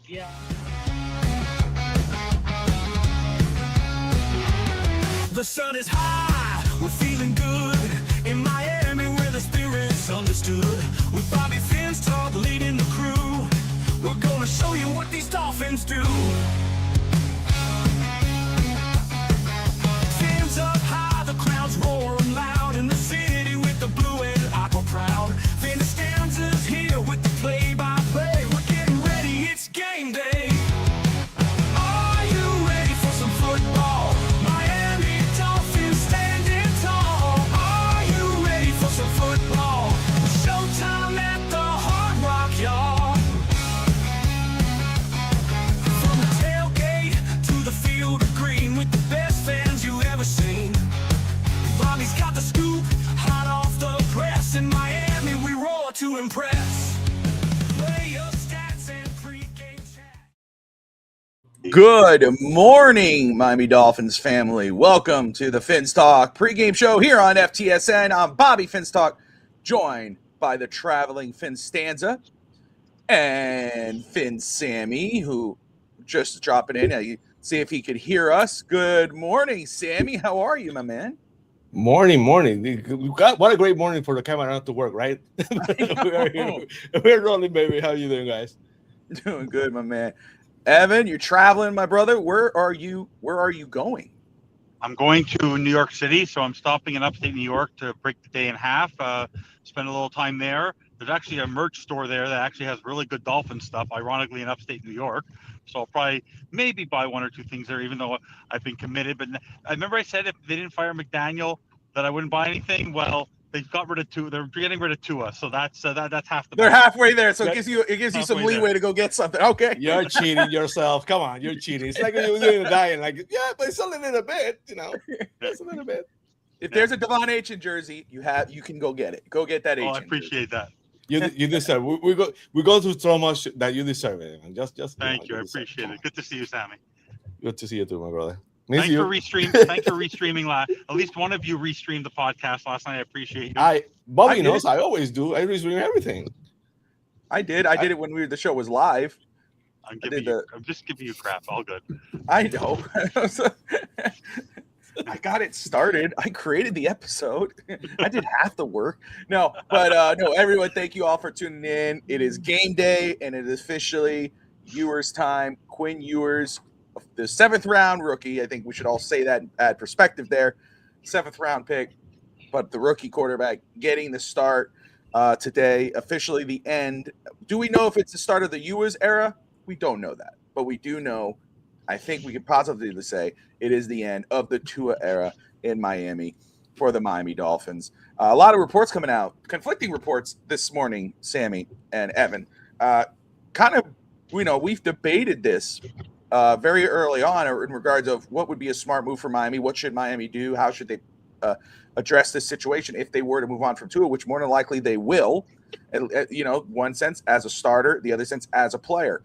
Yeah. The sun is high, we're feeling good. In Miami where the spirit's understood. With Bobby FinsTalk leading the crew. We're gonna show you what these Dolphins do. Fans up high, the crowd's roaring loud. In the city with the blue and aqua proud. FinsTalk's here with the play-by-play. We're getting ready, it's game day. Are you ready for some football? Miami Dolphins standing tall. Are you ready for some football? Showtime at the Hard Rock, y'all. From the tailgate to the field of green with the best fans you ever seen. Bobby's got the scoop, hot off the press. In Miami, we roar to impress. Play your stats and pregame chat. Good morning, Miami Dolphins family. Welcome to the FinsTalk Pregame Show here on FTSN. I'm Bobby FinsTalk, joined by the traveling Finstanza and Fin Sammy, who just dropping in. See if he could hear us. Good morning, Sammy. How are you, my man? Morning. What a great morning for the camera not to work, right? We're rolling, baby. How you doing, guys? Doing good, my man. Evan, you're traveling, my brother. Where are you going? I'm going to New York City, so I'm stopping in upstate New York to break the day in half, spend a little time there. There's actually a merch store there that actually has really good dolphin stuff, ironically, in upstate New York. So I'll probably maybe buy one or two things there, even though I've been committed. But I remember I said if they didn't fire McDaniel that I wouldn't buy anything. Well, they've got rid of Tua. They're getting rid of Tua, so that's half the. They're halfway there, so it That- gives you some leeway to go get something. Okay, You're cheating yourself. Come on, you're cheating. It's like you're doing a diet. Like, yeah, but it's a little bit, It's a little bit. If there's a Devon Aitchen jersey, you can go get it. Go get that Aitchen. I appreciate that. You deserve. We go through so much that you deserve it. And just Thank you. I appreciate it. Good to see you, Sammy. Good to see you too, my brother. Thanks for restreaming. At least one of you restreamed the podcast last night. I appreciate you. Bobby knows I always do. I restream everything. I did it when the show was live. I'm just giving you crap. All good. I know. I got it started. I created the episode. I did half the work. No, everyone, thank you all for tuning in. It is game day, and it is officially Ewers time. Quinn Ewers, the 7th round rookie. I think we should all say that and add perspective there. 7th round pick, but the rookie quarterback getting the start today. Officially the end. Do we know if it's the start of the Ewers era? We don't know that, but we do know, I think we could positively say it is the end of the Tua era in Miami for the Miami Dolphins. A lot of reports coming out, conflicting reports this morning, Sammy and Evan. We've debated this very early on in regards of what would be a smart move for Miami. What should Miami do? How should they address this situation if they were to move on from Tua, which more than likely they will, one sense as a starter, the other sense as a player.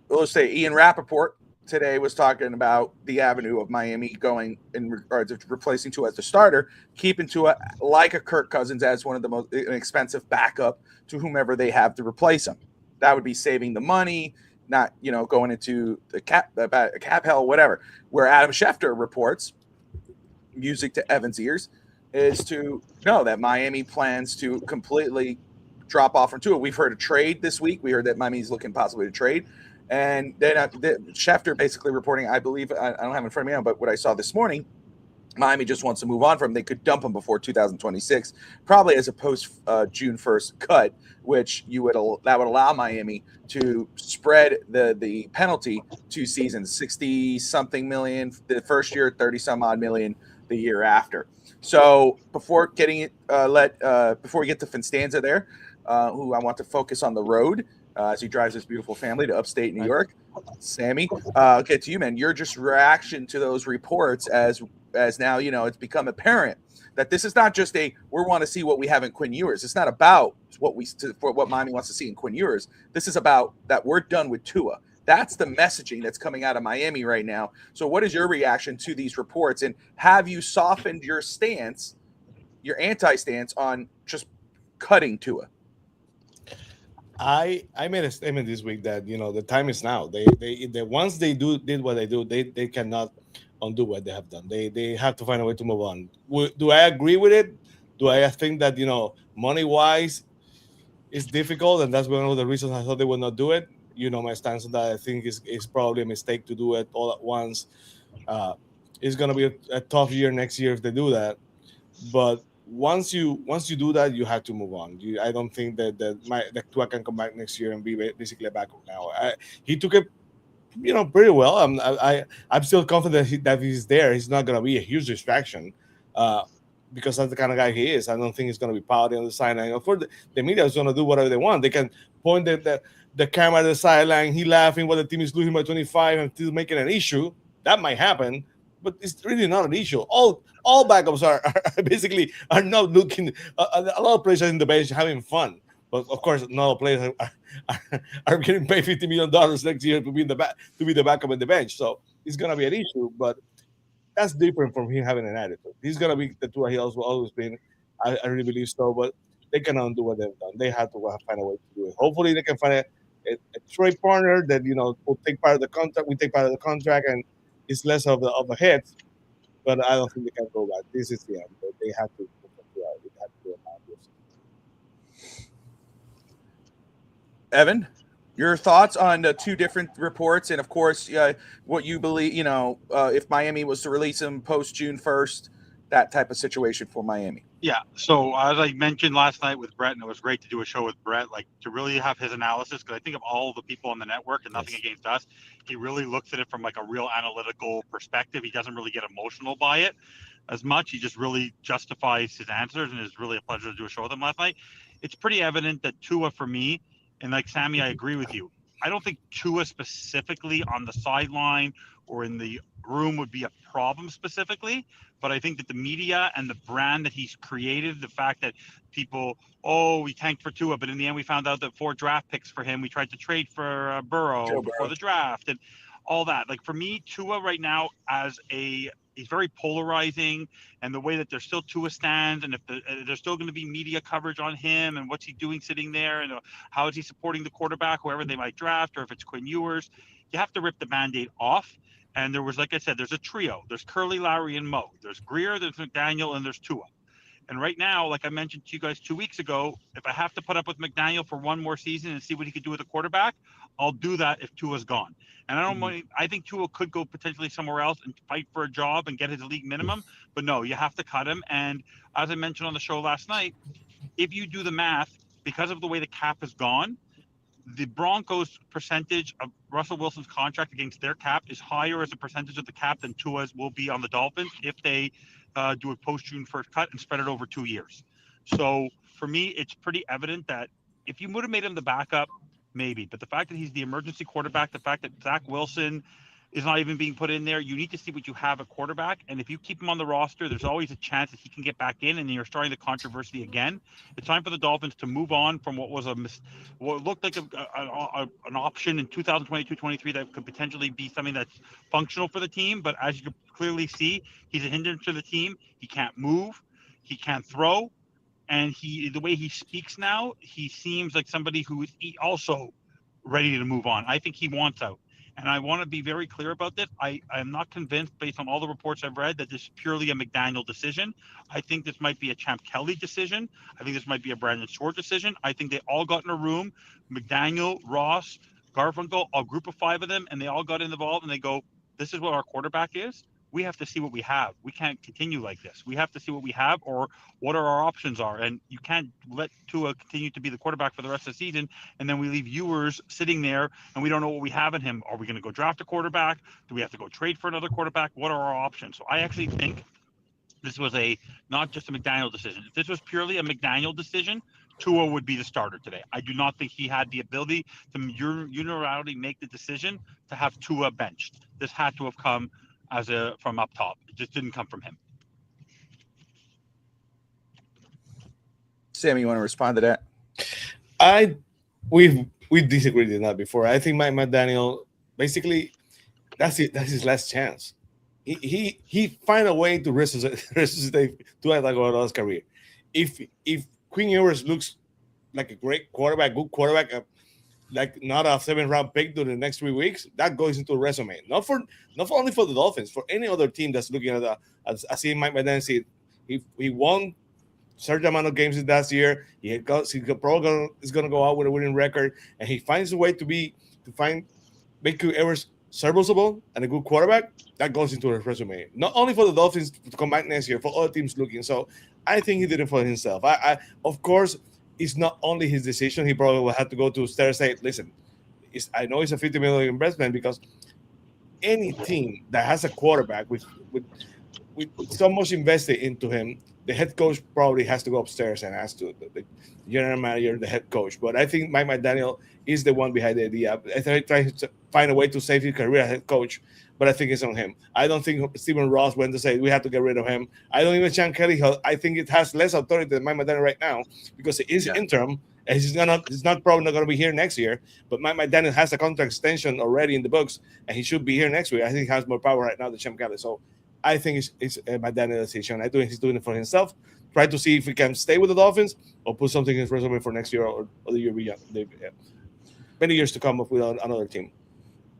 Let's say Ian Rappaport today was talking about the avenue of Miami going in regards of replacing Tua as the starter, keeping Tua like a Kirk Cousins as one of the most expensive backup to whomever they have to replace him. That would be saving the money, not going into the cap hell, whatever. Where Adam Schefter reports, music to Evan's ears, is to know that Miami plans to completely drop off from Tua. We've heard a trade this week. We heard that Miami's looking possibly to trade. And then Schefter basically reporting, I believe, I don't have it in front of me now, but what I saw this morning, Miami just wants to move on from him. They could dump him before 2026, probably as a post June 1st cut, which that would allow Miami to spread the penalty 2 seasons, 60-something million the first year, 30-some-odd million the year after. So before getting before we get to Finstanza there, who I want to focus on the road, as he drives his beautiful family to upstate New York. Sammy, I'll get to you, man. Your just reaction to those reports as now, it's become apparent that this is not just we want to see what we have in Quinn Ewers. It's not about what Miami wants to see in Quinn Ewers. This is about that we're done with Tua. That's the messaging that's coming out of Miami right now. So what is your reaction to these reports? And have you softened your stance, your anti-stance on just cutting Tua? I made a statement this week that the time is now. They once they did what they do, they cannot undo what they have done. They have to find a way to move on. Do I agree with it? Do I think that money wise it's difficult, and that's one of the reasons I thought they would not do it. My stance on that. I think is probably a mistake to do it all at once. Uh, it's gonna be a tough year next year if they do that. But once you do that, you have to move on. I don't think that Tua can come back next year and be basically a backup now. He took it, pretty well. I'm still confident that he's there. He's not gonna be a huge distraction. Uh, because that's the kind of guy he is. I don't think he's going to be pouty on the sideline. Of course, the media is going to do whatever they want. They can point the camera at the sideline, he laughing while the team is losing by 25 and still making an issue. That might happen, but it's really not an issue. All backups are basically are not looking. A lot of players are in the bench having fun, but of course, not all players are getting paid $50 million next year to be the backup in the bench. So it's going to be an issue, but that's different from him having an attitude. He's gonna be the Tua he also always been. I really believe so, but they cannot do what they've done. They have to find a way to do it. Hopefully, they can find a trade partner that will take part of the contract. We take part of the contract, and it's less of a hit. But I don't think they can go back. This is the end. They have to. They have to do it now. Evan, your thoughts on the two different reports, and of course, what you believe. If Miami was to release him post June 1st, that type of situation for Miami. Yeah. So as I mentioned last night with Brett, and it was great to do a show with Brett, like to really have his analysis, because I think of all the people on the network, and nothing against us, he really looks at it from like a real analytical perspective. He doesn't really get emotional by it as much. He just really justifies his answers, and it's really a pleasure to do a show with him last night. It's pretty evident that Tua, for me, and like Sammy, I agree with you. I don't think Tua specifically on the sideline or in the room would be a problem specifically, but I think that the media and the brand that he's created, the fact that people, we tanked for Tua, but in the end we found out that 4 draft picks for him, we tried to trade for Burrow before the draft, and all that. Like for me, Tua right now he's very polarizing, and the way that there's still Tua stands, and if there's still going to be media coverage on him, and what's he doing sitting there, and how is he supporting the quarterback, whoever they might draft, or if it's Quinn Ewers, you have to rip the Band-Aid off. And there was, like I said, there's a trio. There's Curly, Lowry, and Mo. There's Greer, there's McDaniel, and there's Tua. And right now, like I mentioned to you guys 2 weeks ago, if I have to put up with McDaniel for one more season and see what he could do with a quarterback, I'll do that if Tua's gone. And I think Tua could go potentially somewhere else and fight for a job and get his league minimum. But no, you have to cut him. And as I mentioned on the show last night, if you do the math, because of the way the cap has gone, the Broncos' percentage of Russell Wilson's contract against their cap is higher as a percentage of the cap than Tua's will be on the Dolphins if they do a post-June 1st cut and spread it over 2 years. So for me, it's pretty evident that if you would have made him the backup, maybe. But the fact that he's the emergency quarterback, the fact that Zach Wilson is not even being put in there, you need to see what you have at quarterback. And if you keep him on the roster, there's always a chance that he can get back in, and you're starting the controversy again. It's time for the Dolphins to move on from what looked like an option in 2022-23 that could potentially be something that's functional for the team. But as you can clearly see, he's a hindrance to the team. He can't move. He can't throw. And the way he speaks now, he seems like somebody who is also ready to move on. I think he wants out. And I want to be very clear about this. I am not convinced, based on all the reports I've read, that this is purely a McDaniel decision. I think this might be a Champ Kelly decision. I think this might be a Brandon Short decision. I think they all got in a room, McDaniel, Ross, Garfunkel, a group of 5 of them, and they all got involved, and they go, this is what our quarterback is. We have to see what we have. We can't continue like this. We have to see what we have, or what our options are. And you can't let Tua continue to be the quarterback for the rest of the season, and then we leave Ewers sitting there, and we don't know what we have in him. Are we going to go draft a quarterback? Do we have to go trade for another quarterback? What are our options? So I actually think this was not just a McDaniel decision. If this was purely a McDaniel decision, Tua would be the starter today. I do not think he had the ability to unilaterally make the decision to have Tua benched. This had to have come from up top. It just didn't come from him. Sammy, you want to respond to that? We disagreed on that before. I think Mike McDaniel, basically, that's it. That's his last chance. He find a way to resuscitate to like his career. If Quinn Ewers looks like a great quarterback, good quarterback, like not a 7th-round pick during the next 3 weeks, that goes into a resume. Not only for the Dolphins, for any other team that's looking at as I see Mike McDaniel. He won certain amount of games this year. He's probably is going to go out with a winning record, and he finds a way to make Quinn Ewers serviceable and a good quarterback. That goes into his resume. Not only for the Dolphins to come back next year, for other teams looking. So I think he did it for himself. I of course, it's not only his decision. He probably will have to go to Stare and say, listen, I know it's a $50 million investment, because any team that has a quarterback with so much invested into him, the head coach probably has to go upstairs and ask to the general manager, the head coach. But I think Mike McDaniel is the one behind the idea. I think trying to find a way to save his career as head coach, but I think it's on him. I don't think Stephen Ross went to say we have to get rid of him. I don't even Sean Kelly. I think it has less authority than Mike McDaniel right now, because it is interim. And he's not probably not going to be here next year. But Mike McDaniel has a contract extension already in the books, and he should be here next week. I think he has more power right now than Sean Kelly. So I think it's McDaniel's decision. I think he's doing it for himself. Try to see if he can stay with the Dolphins or put something in his resume for next year or the year beyond. Many years to come up with another team.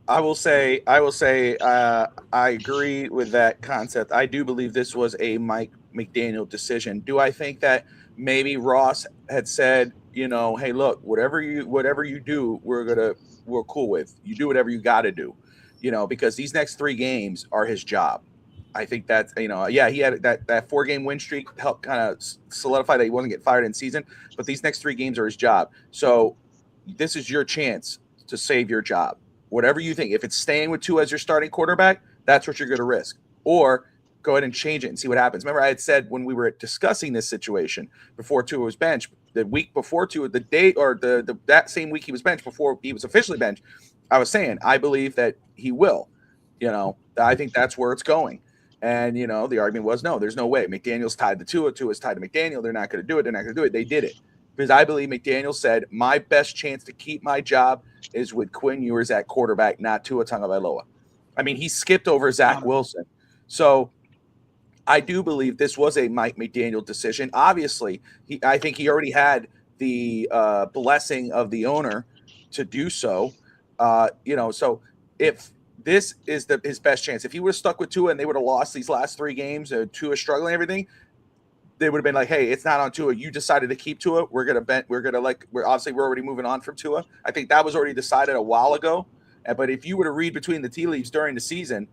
I will say, I agree with that concept. I do believe this was a Mike McDaniel decision. Do I think that maybe Ross had said, hey, look, whatever you do, we're cool with. You do whatever you got to do, because these next 3 games are his job. I think that's, he had that 4-game win streak helped kind of solidify that he wasn't getting fired in season, but these next 3 games are his job. So this is your chance to save your job. Whatever you think, if it's staying with Tua as your starting quarterback, that's what you're going to risk. Or go ahead and change it and see what happens. Remember, I had said when we were discussing this situation before Tua was benched, the week before Tua, the date or that same week he was benched, before he was officially benched, I was saying I believe that he will. I think that's where it's going. And, the argument was, no, there's no way. McDaniel's tied to Tua. Tua's tied to McDaniel. They're not going to do it. They're not going to do it. They did it. Because I believe McDaniel said, my best chance to keep my job is with Quinn Ewers at quarterback, not Tua Tagovailoa. I mean, he skipped over Zach Wilson. So I do believe this was a Mike McDaniel decision. Obviously, I think he already had the blessing of the owner to do so. So if this is his best chance, if he would have stuck with Tua and they would have lost these last 3 games, Tua struggling and everything, they would have been like, hey, it's not on Tua. You decided to keep Tua. We're already moving on from Tua. I think that was already decided a while ago. But if you were to read between the tea leaves during the season,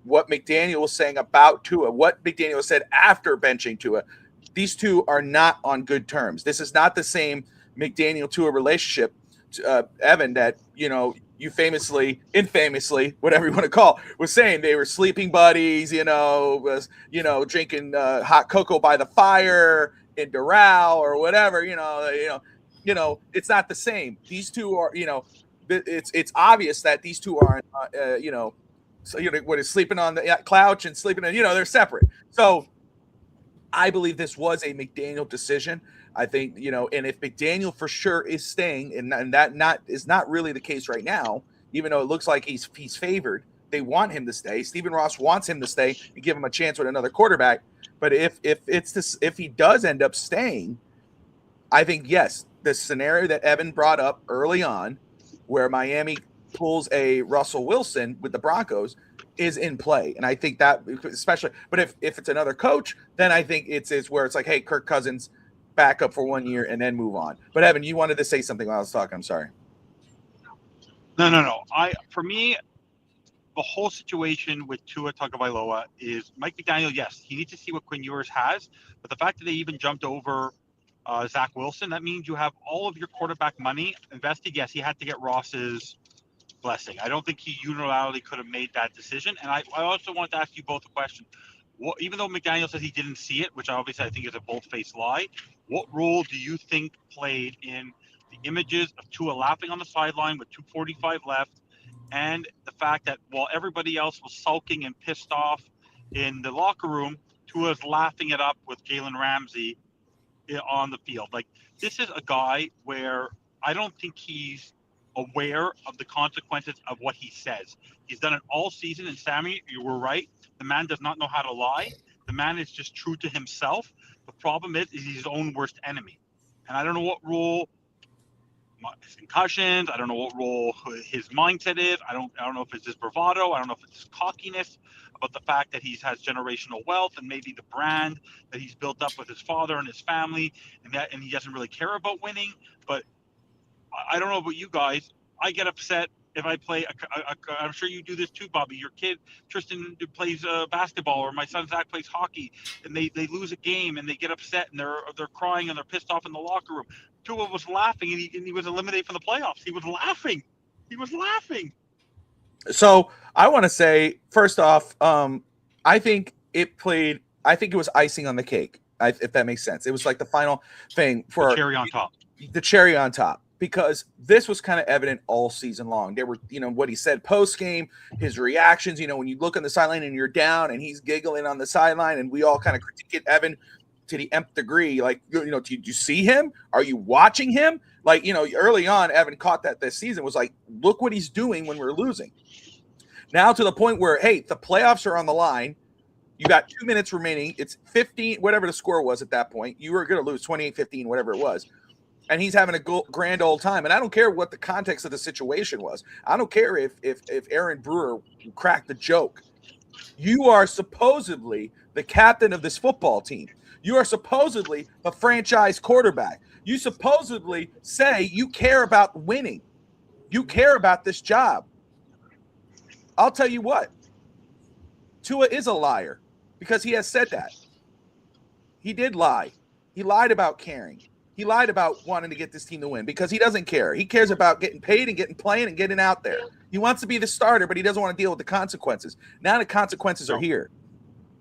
what McDaniel was saying about Tua, what McDaniel said after benching Tua, these two are not on good terms. This is not the same McDaniel-Tua relationship, Evan, that, you infamously, whatever you want to call, was saying they were sleeping buddies, drinking hot cocoa by the fire in Doral or whatever, it's not the same. These two are, it's obvious that these two are, what is sleeping on the couch and sleeping on, they're separate. So I believe this was a McDaniel decision. I think, and if McDaniel for sure is staying, and that is not really the case right now, even though it looks like he's favored, they want him to stay. Stephen Ross wants him to stay and give him a chance with another quarterback. But if he does end up staying, I think, yes, the scenario that Evan brought up early on, where Miami pulls a Russell Wilson with the Broncos, is in play. And I think that especially, but if it's another coach, then I think it's where it's like, hey, Kirk Cousins, back up for 1 year and then move on. But Evan, you wanted to say something while I was talking. I'm sorry. No. For me, the whole situation with Tua Tagovailoa is Mike McDaniel. Yes, he needs to see what Quinn Ewers has, but the fact that they even jumped over Zach Wilson, that means you have all of your quarterback money invested. Yes, he had to get Ross's blessing. I don't think he unilaterally could have made that decision. And I also wanted to ask you both a question. Even though McDaniel says he didn't see it, which obviously I think is a bold-faced lie, what role do you think played in the images of Tua laughing on the sideline with 2:45 left, and the fact that while everybody else was sulking and pissed off in the locker room, Tua's laughing it up with Jalen Ramsey on the field? Like, this is a guy where I don't think he's aware of the consequences of what he says. He's done it all season, and Sammy, you were right. The man does not know how to lie. The man is just true to himself. The problem is he's his own worst enemy. And I don't know what role his concussions. I don't know what role his mindset is. I don't know if it's his bravado. I don't know if it's his cockiness about the fact that he has generational wealth and maybe the brand that he's built up with his father and his family, and he doesn't really care about winning. But I don't know about you guys. I get upset if I play. I'm sure you do this too, Bobby. Your kid Tristan plays basketball, or my son Zach plays hockey, and they lose a game and they get upset and they're crying and they're pissed off in the locker room. Tua was laughing and he was eliminated from the playoffs. He was laughing. So I want to say, first off, I think it was icing on the cake, if that makes sense. It was like the final thing for the cherry on top. The cherry on top, because this was kind of evident all season long. There were, what he said post game, his reactions. When you look on the sideline and you're down, and he's giggling on the sideline, and we all kind of critique it, Evan, to the nth degree. Like, did you see him? Are you watching him? Like, early on, Evan caught that this season, was like, look what he's doing when we're losing. Now to the point where, hey, the playoffs are on the line. You got 2 minutes remaining. It's 15, whatever the score was at that point. You were going to lose 28-15, whatever it was. And he's having a grand old time. And I don't care what the context of the situation was. I don't care if Aaron Brewer cracked the joke. You are supposedly the captain of this football team. You are supposedly a franchise quarterback. You supposedly say you care about winning. You care about this job. I'll tell you what. Tua is a liar because he has said that. He did lie. He lied about caring. He lied about wanting to get this team to win because he doesn't care. He cares about getting paid and getting playing and getting out there. He wants to be the starter, but he doesn't want to deal with the consequences. Now the consequences are here.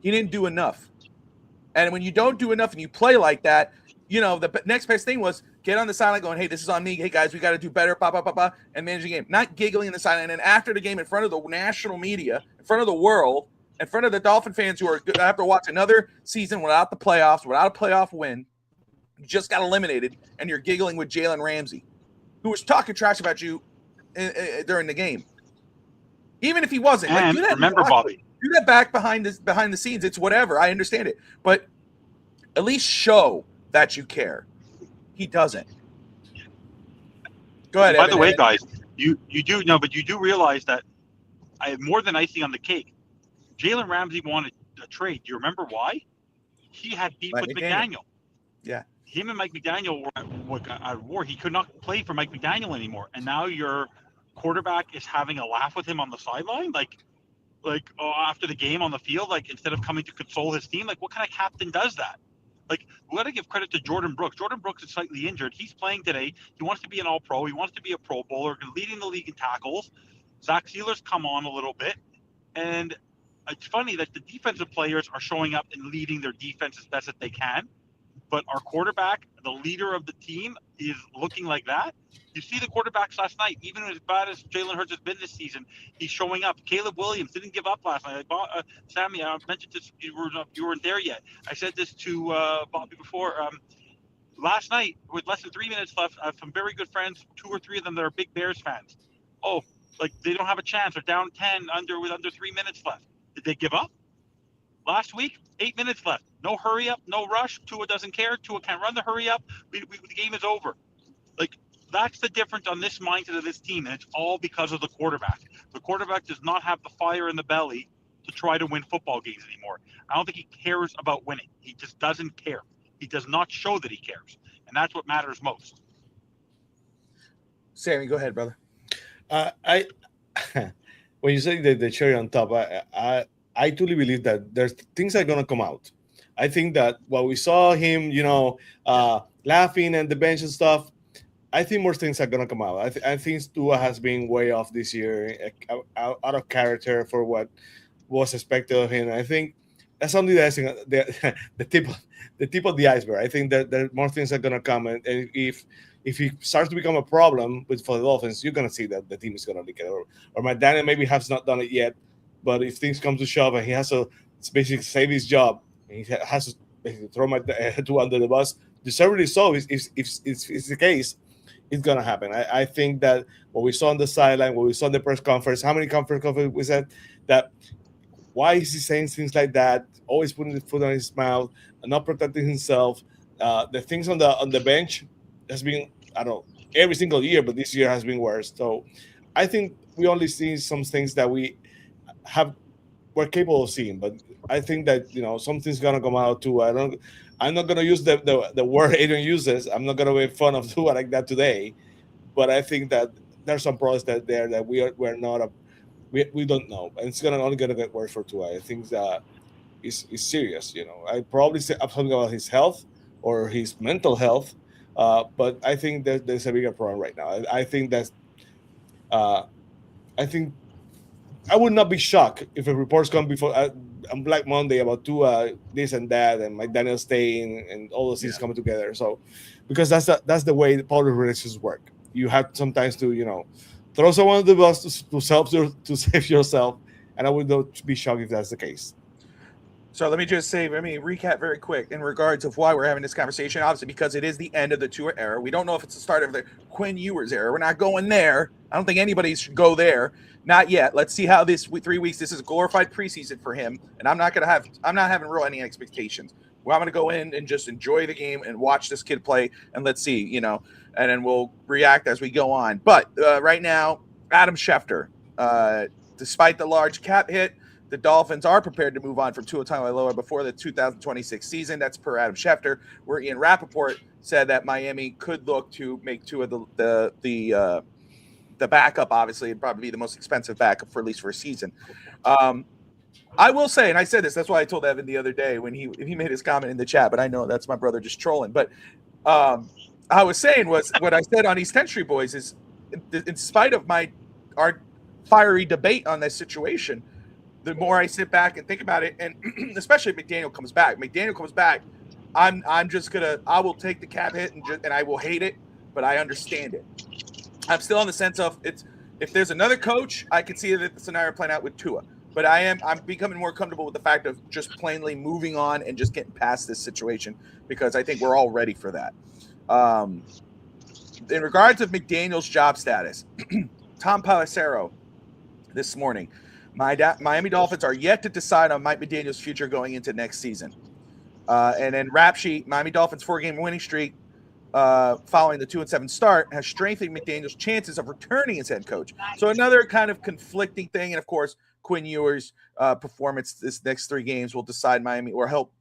He didn't do enough. And when you don't do enough and you play like that, the next best thing was get on the sideline going, hey, this is on me. Hey, guys, we got to do better, and manage the game. Not giggling in the sideline. And after the game, in front of the national media, in front of the world, in front of the Dolphin fans who are going to have to watch another season without the playoffs, without a playoff win, you just got eliminated, and you're giggling with Jalen Ramsey, who was talking trash about you during the game. Even if he wasn't. And remember, Bobby. Do that back behind the scenes. It's whatever. I understand it. But at least show that you care. He doesn't. Go ahead. By the way, guys, you do realize that I have more than icing on the cake. Jalen Ramsey wanted a trade. Do you remember why? He had beef with McDaniel. Yeah. Him and Mike McDaniel were at war. He could not play for Mike McDaniel anymore. And now your quarterback is having a laugh with him on the sideline, after the game on the field, instead of coming to console his team. What kind of captain does that? We got to give credit to Jordan Brooks. Jordan Brooks is slightly injured. He's playing today. He wants to be an all-pro. He wants to be a Pro Bowler, leading the league in tackles. Zach Sealer's come on a little bit. And it's funny that the defensive players are showing up and leading their defense as best as they can. But our quarterback, the leader of the team, is looking like that. You see the quarterbacks last night, even as bad as Jalen Hurts has been this season, he's showing up. Caleb Williams didn't give up last night. Sammy, I mentioned this, you weren't there yet. I said this to Bobby before. Last night, with less than 3 minutes left, I have some very good friends, 2 or 3 of them that are big Bears fans. They don't have a chance. They're down 10 with under 3 minutes left. Did they give up? Last week, 8 minutes left. No hurry up, no rush. Tua doesn't care. Tua can't run the hurry up. The game is over. That's the difference on this mindset of this team, and it's all because of the quarterback. The quarterback does not have the fire in the belly to try to win football games anymore. I don't think he cares about winning. He just doesn't care. He does not show that he cares, and that's what matters most. Sammy, go ahead, brother. When you say the cherry on top, I truly believe that there's things that are going to come out. I think that while we saw him, laughing at the bench and stuff, I think more things are going to come out. I think Tua has been way off this year, out of character for what was expected of him. I think that's something that's the tip of the iceberg. I think that there more things are going to come, and if he starts to become a problem for the Dolphins, you're going to see that the team is going to leak it. Or McDaniel maybe has not done it yet, but if things come to shove and he has to basically save his job, and he has to basically throw Tua under the bus, deservedly so. If it's the case, it's going to happen. I think that what we saw on the sideline, what we saw in the press conference, how many conference we said that, why is he saying things like that, always putting the foot on his mouth and not protecting himself? The things on the bench has been, every single year, but this year has been worse. So I think we only see some things that have we're capable of seeing, but I think that something's gonna come out too. I'm not gonna use the word Adrian uses. I'm not gonna make fun of Tua like that today, but I think that there's some problems that we're not we don't know, and it's only gonna get worse for Tua. I think that is serious. I probably say something about his health or his mental health, but I think that there's a bigger problem right now. I think that's uh, I think I would not be shocked if a reports come before on Black Monday about this and that and McDaniel staying and all those things coming together. So, because that's the way the public relations work. You have sometimes to throw someone under the bus to save yourself, and I would not be shocked if that's the case. So let me recap very quick in regards of why we're having this conversation. Obviously, because it is the end of the Tua era. We don't know if it's the start of the Quinn Ewers era. We're not going there. I don't think anybody should go there. Not yet. Let's see how this 3 weeks. This is a glorified preseason for him, and I'm not having real any expectations. Well, I'm going to go in and just enjoy the game and watch this kid play, and let's see, and then we'll react as we go on. But right now, Adam Schefter, despite the large cap hit, the Dolphins are prepared to move on from Tua Tagovailoa before the 2026 season. That's per Adam Schefter, where Ian Rappaport said that Miami could look to make Tua the backup. Obviously, it'd probably be the most expensive backup for at least for a season. I will say, and I said this, that's why I told Evan the other day when he made his comment in the chat, but I know that's my brother just trolling. But I was saying was what I said on East 10th Street Boys is, in spite of our fiery debate on this situation, the more I sit back and think about it, and especially if McDaniel comes back, I will take the cap hit and I will hate it, but I understand it. I'm still on the sense of if there's another coach, I could see the scenario playing out with Tua. But I'm becoming more comfortable with the fact of just plainly moving on and just getting past this situation, because I think we're all ready for that. In regards of McDaniel's job status, Tom Pelissero this morning, Miami Dolphins are yet to decide on Mike McDaniel's future going into next season. And then Rap Sheet, Miami Dolphins 4-game winning streak following the 2-7 start has strengthened McDaniel's chances of returning as head coach. So another kind of conflicting thing. And of course, Quinn Ewers' performance this next 3 games will decide Miami or help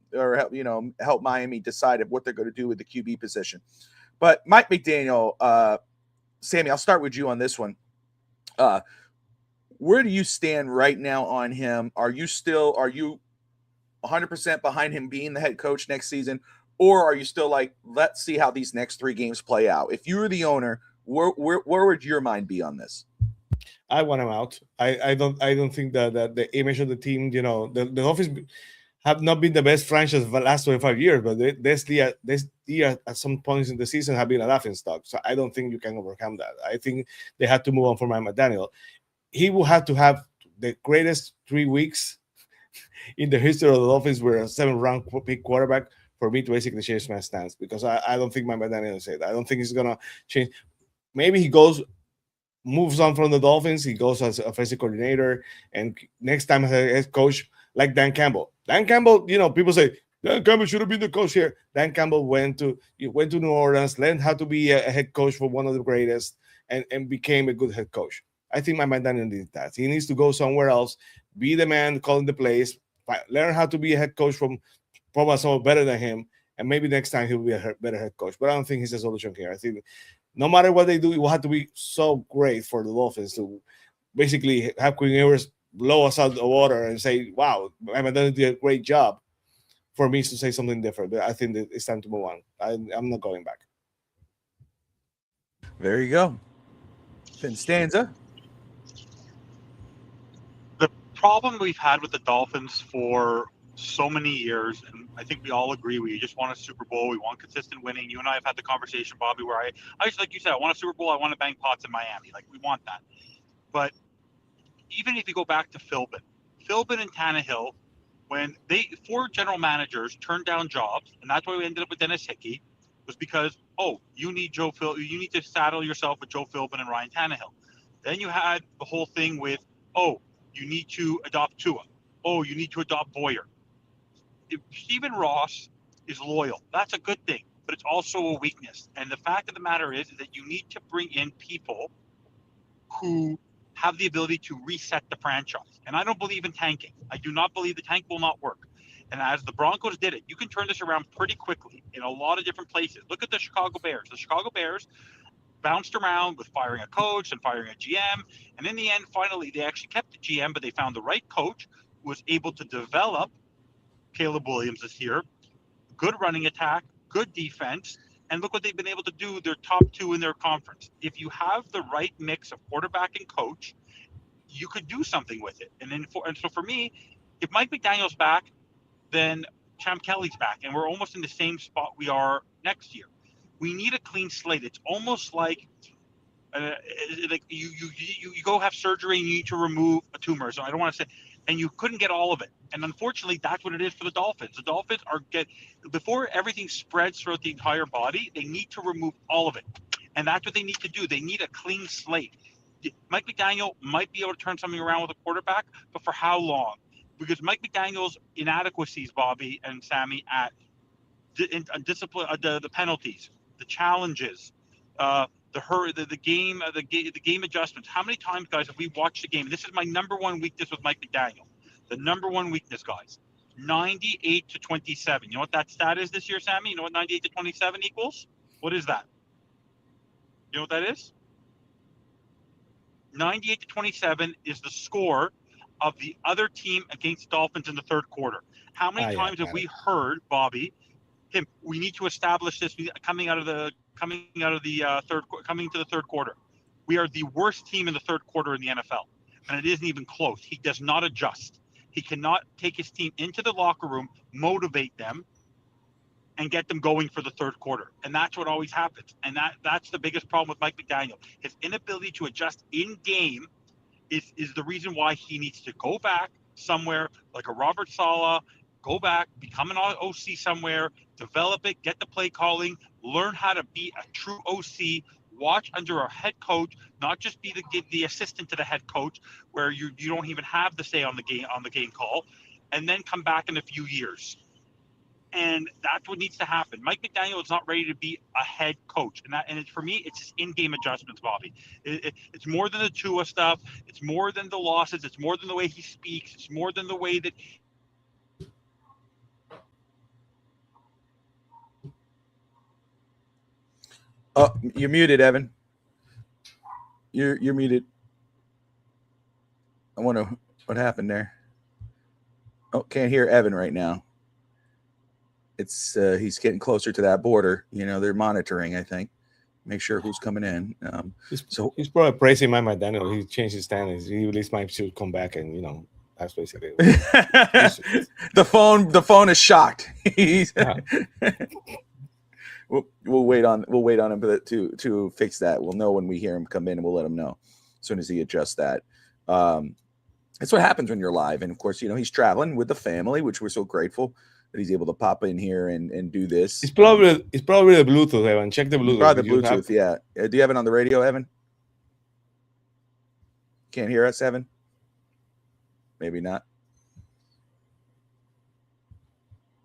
Miami decide what they're going to do with the QB position. But Mike McDaniel, Sammy, I'll start with you on this one. Where do you stand right now on him? Are you 100% behind him being the head coach next season? Or are you still like, let's see how these next 3 games play out? If you were the owner, where would your mind be on this? I want him out. I don't think that the image of the team, the Dolphins have not been the best franchise of the last 25 years, but this year at some points in the season have been a laughing stock. So I don't think you can overcome that. I think they had to move on from Mike McDaniel. He will have to have the greatest 3 weeks in the history of the Dolphins with a 7th round pick quarterback for me to basically change my stance, because I don't think Mike McDaniel said that. I don't think he's gonna change. Maybe he moves on from the Dolphins. He goes as offensive coordinator, and next time as a head coach like Dan Campbell. Dan Campbell, people say Dan Campbell should have been the coach here. Dan Campbell went to New Orleans, learned how to be a head coach for one of the greatest, and became a good head coach. I think Mike McDaniel did that. He needs to go somewhere else, be the man calling the plays, learn how to be a head coach from probably someone better than him, and maybe next time he'll be a better head coach. But I don't think he's a solution here. I think no matter what they do, it will have to be so great for the Dolphins to basically have Quinn Ewers blow us out of the water and say, wow, Mike McDaniel did a great job, for me to say something different. But I think that it's time to move on. I'm not going back. There you go. Finstanza. The problem we've had with the Dolphins for so many years, and I think we all agree, we just want a Super Bowl, we want consistent winning. You and I have had the conversation, Bobby, where I just, like you said, I want a Super Bowl, I want to bang pots in Miami. Like, we want that. But even if you go back to Philbin and Tannehill, when 4 general managers turned down jobs, and that's why we ended up with Dennis Hickey, was because, you need to saddle yourself with Joe Philbin and Ryan Tannehill. Then you had the whole thing with, you need to adopt Tua. You need to adopt Boyer. If Stephen Ross is loyal, that's a good thing. but it's also a weakness. And the fact of the matter is that you need to bring in people who have the ability to reset the franchise. And I don't believe in tanking. I do not believe the tank will not work. And as the Broncos did it, you can turn this around pretty quickly in a lot of different places. Look at the Chicago Bears. The Chicago Bears bounced around with firing a coach and firing a GM. And in the end, finally, they actually kept the GM, but they found the right coach who was able to develop. Caleb Williams this year. Good running attack, good defense. And look what they've been able to do. They're top 2 in their conference. If you have the right mix of quarterback and coach, you could do something with it. And so for me, if Mike McDaniel's back, then Champ Kelly's back. And we're almost in the same spot we are next year. We need a clean slate. It's almost like you go have surgery and you need to remove a tumor. So I don't want to say, and you couldn't get all of it. And unfortunately, that's what it is for the Dolphins. The Dolphins before everything spreads throughout the entire body, they need to remove all of it. And that's what they need to do. They need a clean slate. Mike McDaniel might be able to turn something around with a quarterback, but for how long? Because Mike McDaniel's inadequacies, Bobby and Sammy, at discipline, the penalties, the challenges, the game adjustments. How many times, guys, have we watched the game? This is my number one weakness with Mike McDaniel. The number one weakness, guys. 98-27. You know what that stat is this year, Sammy? You know what 98-27 equals? What is that? You know what that is? 98-27 is the score of the other team against Dolphins in the third quarter. How many times have we heard, Bobby, we need to establish this coming to the third quarter? We are the worst team in the third quarter in the NFL, and it isn't even close. He does not adjust. He cannot take his team into the locker room, motivate them, and get them going for the third quarter. And that's what always happens. And that's the biggest problem with Mike McDaniel. His inability to adjust in game is the reason why he needs to go back somewhere like a Robert Saleh, go back, become an OC somewhere, develop it, get the play calling, learn how to be a true OC, watch under a head coach, not just be the assistant to the head coach where you don't even have the say on the game call, and then come back in a few years. And that's what needs to happen. Mike McDaniel is not ready to be a head coach, and for me, it's just in-game adjustments, Bobby. It's more than the Tua stuff. It's more than the losses. It's more than the way he speaks. It's more than the way that. Oh, you're muted, Evan. You're muted. I wonder what happened there. Oh, can't hear Evan right now. It's he's getting closer to that border. You know, they're monitoring, I think, make sure who's coming in. So he's probably praising Mike McDaniel. He changed his standings. He released Mike to come back, and that's basically it. the phone is shocked. He's We'll wait on him to fix that. We'll know when we hear him come in, and we'll let him know as soon as he adjusts that. That's what happens when you're live, and of course, he's traveling with the family, which we're so grateful that he's able to pop in here and do this. It's probably the Bluetooth, Evan. Check the Bluetooth. Probably the Bluetooth, yeah. Do you have it on the radio, Evan? Can't hear us, Evan? Maybe not.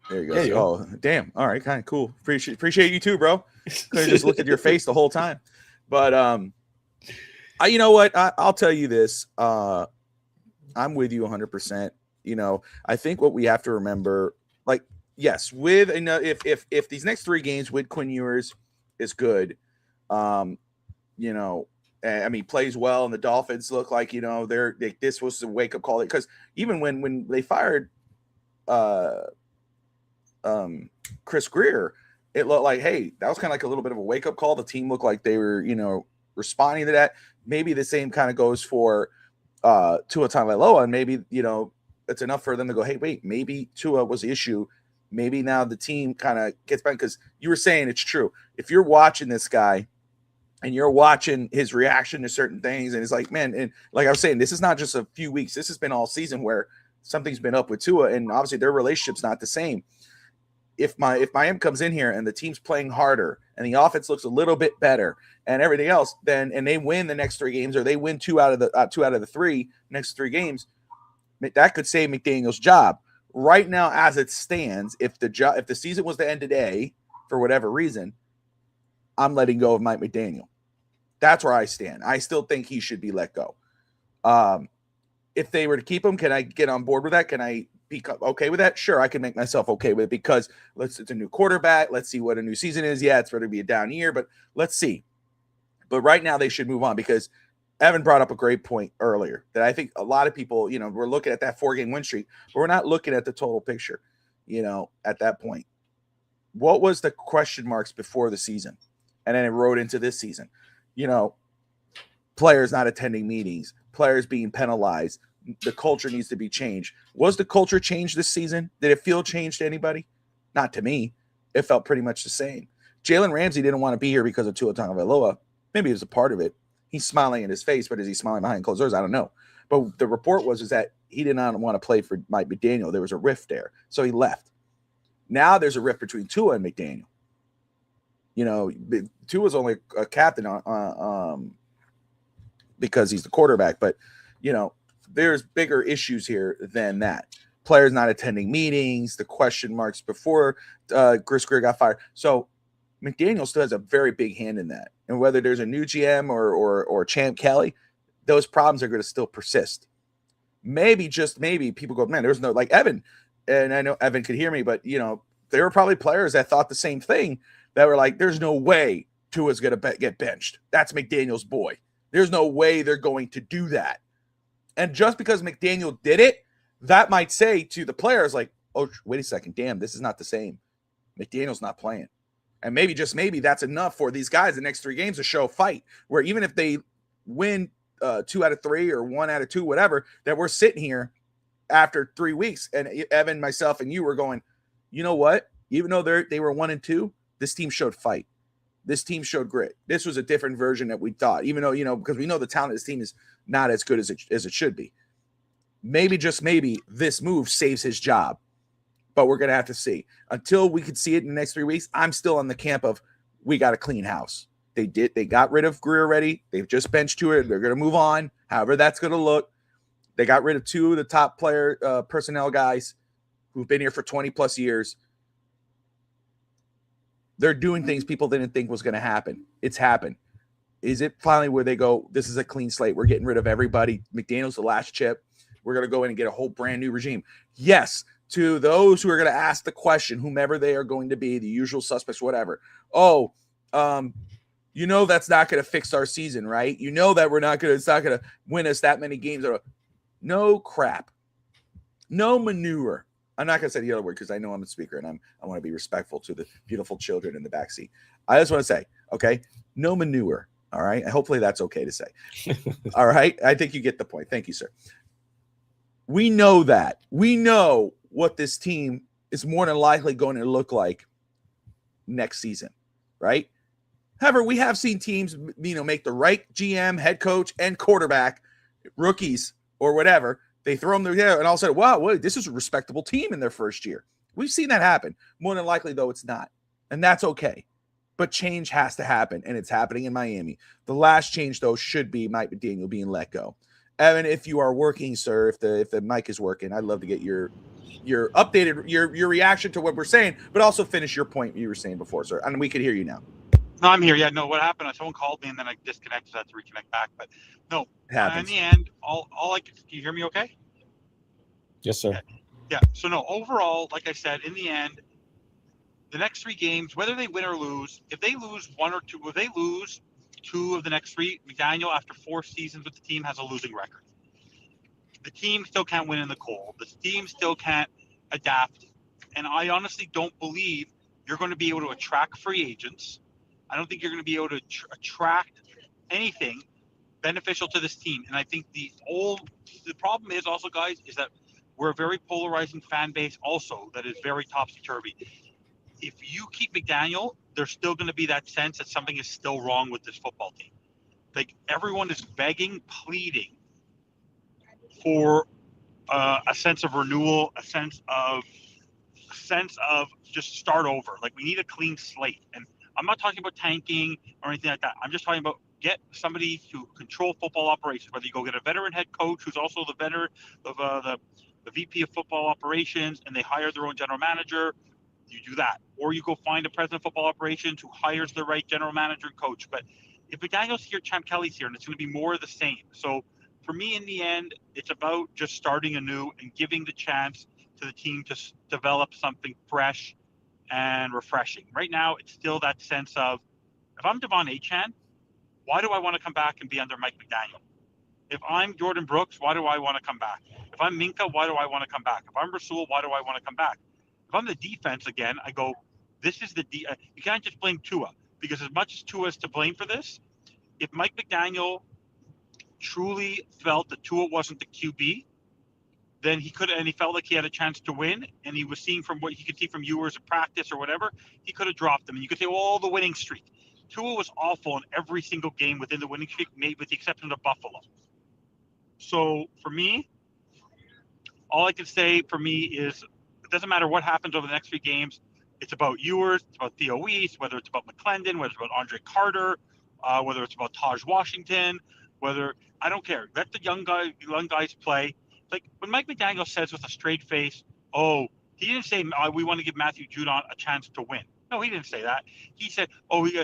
There you go. Yeah, oh, damn. All right, kind of cool. Appreciate you too, bro. Could have just looked at your face the whole time. But you know what? I'll tell you this. I'm with you 100%. I think what we have to remember, like, yes, with if these next 3 games with Quinn Ewers is good, I mean, plays well, and the Dolphins look like this was a wake up call, because even when they fired Chris Greer, it looked like, hey, that was kind of like a little bit of a wake up call. The team looked like they were responding to that. Maybe the same kind of goes for Tua Tagovailoa, and maybe it's enough for them to go, hey, wait, maybe Tua was the issue. Maybe now the team kind of gets back, because you were saying it's true. If you're watching this guy and you're watching his reaction to certain things, and it's like, man, and like I was saying, this is not just a few weeks. This has been all season where something's been up with Tua, and obviously their relationship's not the same. If Miami comes in here and the team's playing harder and the offense looks a little bit better and everything else, and they win the next 3 games, or they win 2 out of the 3 next 3 games, that could save McDaniel's job. Right now, as it stands, if the season was to end today for whatever reason, I'm letting go of Mike McDaniel. That's where I stand. I still think he should be let go. If they were to keep him, can I get on board with that? Can I be okay with that? Sure, I can make myself okay with it because it's a new quarterback. Let's see what a new season is. Yeah, it's going to be a down year, but let's see. But right now they should move on because Evan brought up a great point earlier that I think a lot of people, we're looking at that 4-game win streak, but we're not looking at the total picture, at that point. What was the question marks before the season? And then it rode into this season. Players not attending meetings, players being penalized. The culture needs to be changed. Was the culture changed this season? Did it feel changed to anybody? Not to me. It felt pretty much the same. Jalen Ramsey didn't want to be here because of Tua Tagovailoa. Maybe it was a part of it. He's smiling in his face, but is he smiling behind closed doors? I don't know. But the report was that he did not want to play for Mike McDaniel. There was a rift there, so he left. Now there's a rift between Tua and McDaniel. Tua's only a captain on because he's the quarterback, but there's bigger issues here than that. Players not attending meetings, the question marks before Chris Greer got fired. So McDaniel still has a very big hand in that. And whether there's a new GM or Champ Kelly, those problems are going to still persist. Maybe, just maybe, people go, man, there's no, like Evan, and I know Evan could hear me, but there were probably players that thought the same thing, that were like, there's no way Tua's going to get benched. That's McDaniel's boy. There's no way they're going to do that. And just because McDaniel did it, that might say to the players like, oh, wait a second, damn, this is not the same. McDaniel's not playing. And maybe, just maybe, that's enough for these guys the next 3 games to show fight, where even if they win 2 out of 3 or 1 out of 2, whatever, that we're sitting here after 3 weeks, and Evan, myself, and you were going, you know what? Even though they were 1 and 2, this team showed fight. This team showed grit. This was a different version that we thought, even though, because we know the talent of this team is not as good as it should be. Maybe, just maybe, this move saves his job, but we're going to have to see. Until we could see it in the next 3 weeks, I'm still on the camp of we got a clean house. They got rid of Greer already. They've just benched Tua. They're going to move on, however that's going to look. They got rid of 2 of the top personnel guys who've been here for 20-plus years. They're doing things people didn't think was going to happen. It's happened. Is it finally where they go, this is a clean slate, we're getting rid of everybody, McDaniel's the last chip, we're going to go in and get a whole brand new regime? Yes, to those who are going to ask the question, whomever they are going to be, the usual suspects, whatever. That's not going to fix our season, right? That it's not going to win us that many games. No crap. No manure. I'm not going to say the other word because I know I'm a speaker and I want to be respectful to the beautiful children in the backseat. I just want to say, okay, no manure. All right. Hopefully that's okay to say. All right. I think you get the point. Thank you, sir. We know that. We know what this team is more than likely going to look like next season, right? However, we have seen teams, make the right GM, head coach, and quarterback, rookies or whatever. They throw them there, and all of a sudden, wow, this is a respectable team in their first year. We've seen that happen. More than likely, though, it's not. And that's okay. But change has to happen, and it's happening in Miami. The last change, though, should be Mike McDaniel being let go. Evan, if you are working, sir, if the mic is working, I'd love to get your updated, your reaction to what we're saying, but also finish your point you were saying before, sir. And we could hear you now. No, I'm here. Yeah, no, what happened? Someone called me and then I disconnected. So I had to reconnect back. But no, in the end, can you hear me okay? Yes, sir. Okay. Yeah. So no, overall, like I said, in the end, the next 3 games, whether they win or lose, if they lose 1 or 2, if they lose 2 of the next 3, McDaniel, after 4 seasons with the team, has a losing record. The team still can't win in the cold. The team still can't adapt. And I honestly don't believe you're going to be able to attract free agents. I don't think you're going to be able to attract anything beneficial to this team. And I think the problem is also, guys, is that we're a very polarizing fan base also that is very topsy-turvy. If you keep McDaniel, there's still going to be that sense that something is still wrong with this football team. Like, everyone is begging, pleading for a sense of renewal, a sense of just start over. Like, we need a clean slate. And I'm not talking about tanking or anything like that. I'm just talking about get somebody to control football operations, whether you go get a veteran head coach who's also the veteran of the VP of football operations, and they hire their own general manager. You do that, or you go find a president of football operations who hires the right general manager and coach. But if McDaniel's here, Champ Kelly's here, and it's going to be more of the same. So for me, in the end, it's about just starting anew and giving the chance to the team to develop something fresh and refreshing. Right now, it's still that sense of, if I'm Devon Achane, why do I want to come back and be under Mike McDaniel? If I'm Jordan Brooks, why do I want to come back? If I'm Minka, why do I want to come back? If I'm Rasul, why do I want to come back? If I'm the defense again, I go, this is you can't just blame Tua, because as much as Tua is to blame for this, if Mike McDaniel truly felt that Tua wasn't the QB, then he could, and he felt like he had a chance to win, and he was seeing from what he could see from Ewers in practice or whatever, he could have dropped them. And you could say, oh, the winning streak. Tua was awful in every single game within the winning streak, made with the exception of Buffalo. So for me, all I can say for me is, it doesn't matter what happens over the next 3 games. It's about Ewers, it's about Theo Weiss, whether it's about McClendon, whether it's about Andre Carter, whether it's about Taj Washington, I don't care. Let the young guys play. Like when Mike McDaniel says with a straight face, oh, he didn't say we want to give Matthew Judon a chance to win. No, he didn't say that. He said, oh, he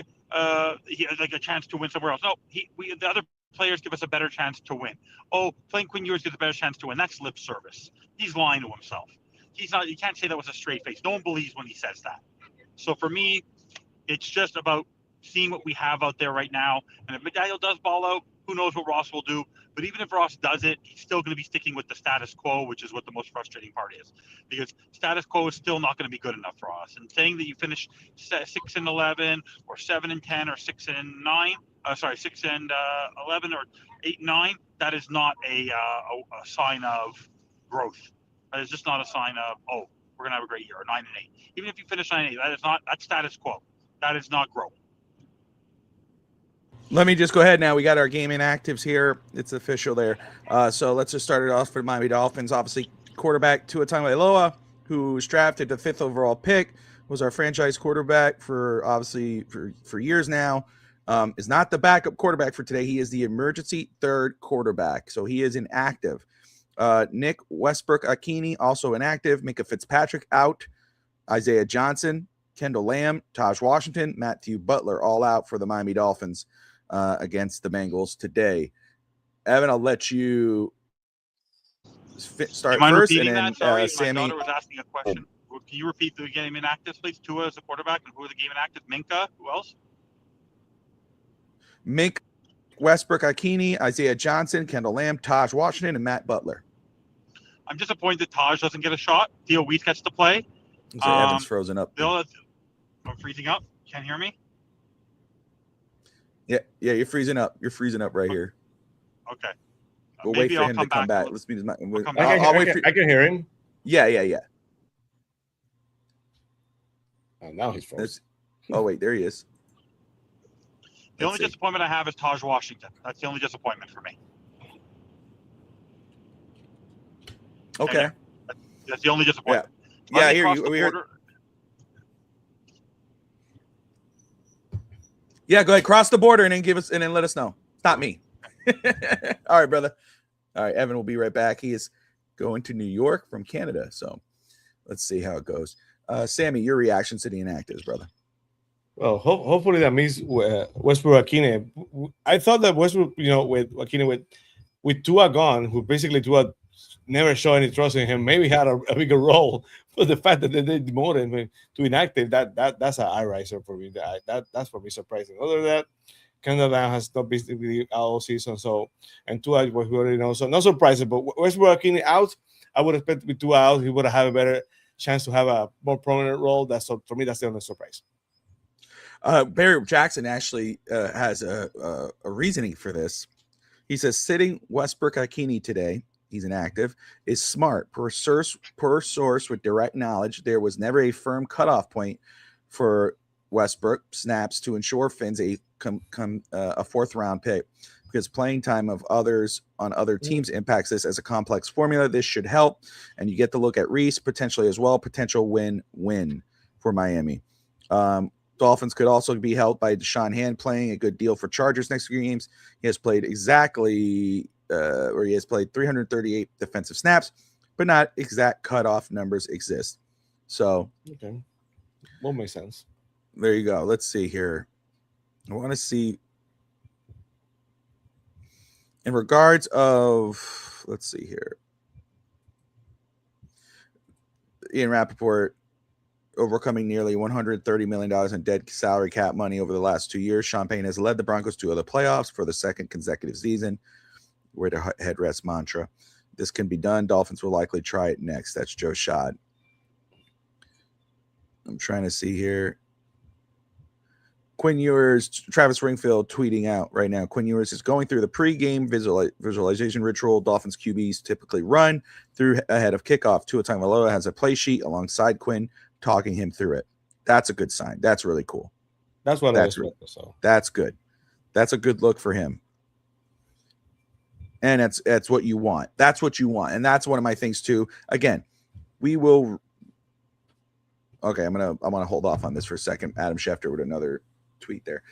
like a chance to win somewhere else. No, the other players give us a better chance to win. Oh, playing Quinn Ewers gives a better chance to win. That's lip service. He's lying to himself. He's not. You can't say that with a straight face. No one believes when he says that. So for me, it's just about seeing what we have out there right now. And if McDaniel does ball out, who knows what Ross will do. But even if Ross does it, he's still going to be sticking with the status quo, which is what the most frustrating part is. Because status quo is still not going to be good enough for us. And saying that you finish 6-11 or 7-10 or 6-9, 6-11 or 8-9, that is not a sign of growth. That is just not a sign of, oh, we're going to have a great year, or 9-8. Even if you finish 9-8, that's status quo. That is not growth. Let me just go ahead now. We got our game inactives here. It's official there. So let's just start it off for the Miami Dolphins. Obviously, quarterback Tua Tagovailoa, who was drafted the 5th overall pick, was our franchise quarterback for years now. Is not the backup quarterback for today. He is the emergency 3rd quarterback. So he is inactive. Nick Westbrook-Akini, also inactive. Minka Fitzpatrick out. Isaiah Johnson, Kendall Lamb, Taj Washington, Matthew Butler, all out for the Miami Dolphins against the Bengals today. Evan, I'll let you start first, and then Sorry, Sammy. my daughter was asking a question. Can you repeat the game inactives, please? Tua as the quarterback, and who are the game inactives? Minka, who else? Minka Westbrook-Akini, Isaiah Johnson, Kendall Lamb, Taj Washington, and Matt Butler. I'm disappointed that Taj doesn't get a shot. Theo Weiss gets to play. So Evan's frozen up. I'm freezing up. Can't hear me? Yeah, you're freezing up. You're freezing up right here. Okay. We'll wait for him to come back. Let's meet his mic. I'll wait for. I can hear him. Yeah. Oh, now he's frozen. Oh wait, there he is. The only disappointment I have is Taj Washington. That's the only disappointment for me. Okay. That's the only disappointment. Yeah, I hear you. Yeah, go ahead. Cross the border and then let us know. It's not me. All right, brother. All right, Evan will be right back. He is going to New York from Canada. So let's see how it goes. Sammy, your reactions to the inactives, brother. Well, hopefully that means Westbrook-Akini. I thought that Westbrook, with Akini, with Tua gone, who basically Tua never showed any trust in him, maybe had a bigger role. But the fact that they demoted him to inactive, that's an eye riser for me. That's for me surprising. Other than that, Kendall Lamb has not been all season, so and Tua, we already know, so not surprising. But Westbrook-Akini out, I would expect with Tua out, he would have a better chance to have a more prominent role. For me, that's the only surprise. Barry Jackson actually has a reasoning for this. He says sitting Westbrook-Akini today, he's inactive, is smart. Per source with direct knowledge, there was never a firm cutoff point for Westbrook snaps to ensure Fins a 4th round pick, because playing time of others on other teams impacts this as a complex formula. This should help, and you get to look at Reese potentially as well. Potential win-win for Miami. Dolphins could also be helped by Deshaun Hand playing a good deal for Chargers next few games. He has played he has played 338 defensive snaps, but not exact cutoff numbers exist. So, okay. Will make sense. There you go. Let's see here. I want to see in regards of, let's see here. Ian Rappaport, overcoming nearly $130 million in dead salary cap money over the last 2 years. Sean Payton has led the Broncos to the playoffs for the second consecutive season. We're the headrest mantra. This can be done. Dolphins will likely try it next. That's Joe Schad. I'm trying to see here. Quinn Ewers, Travis Ringfield tweeting out right now. Quinn Ewers is going through the pregame visualization ritual Dolphins QBs typically run through ahead of kickoff. Tua Tagovailoa has a play sheet alongside Quinn, talking him through it. That's a good sign. That's really cool. That's what I expect. So that's good. That's a good look for him. And that's what you want. That's what you want. And that's one of my things too. Again, we will. Okay, I'm gonna hold off on this for a second. Adam Schefter with another tweet there.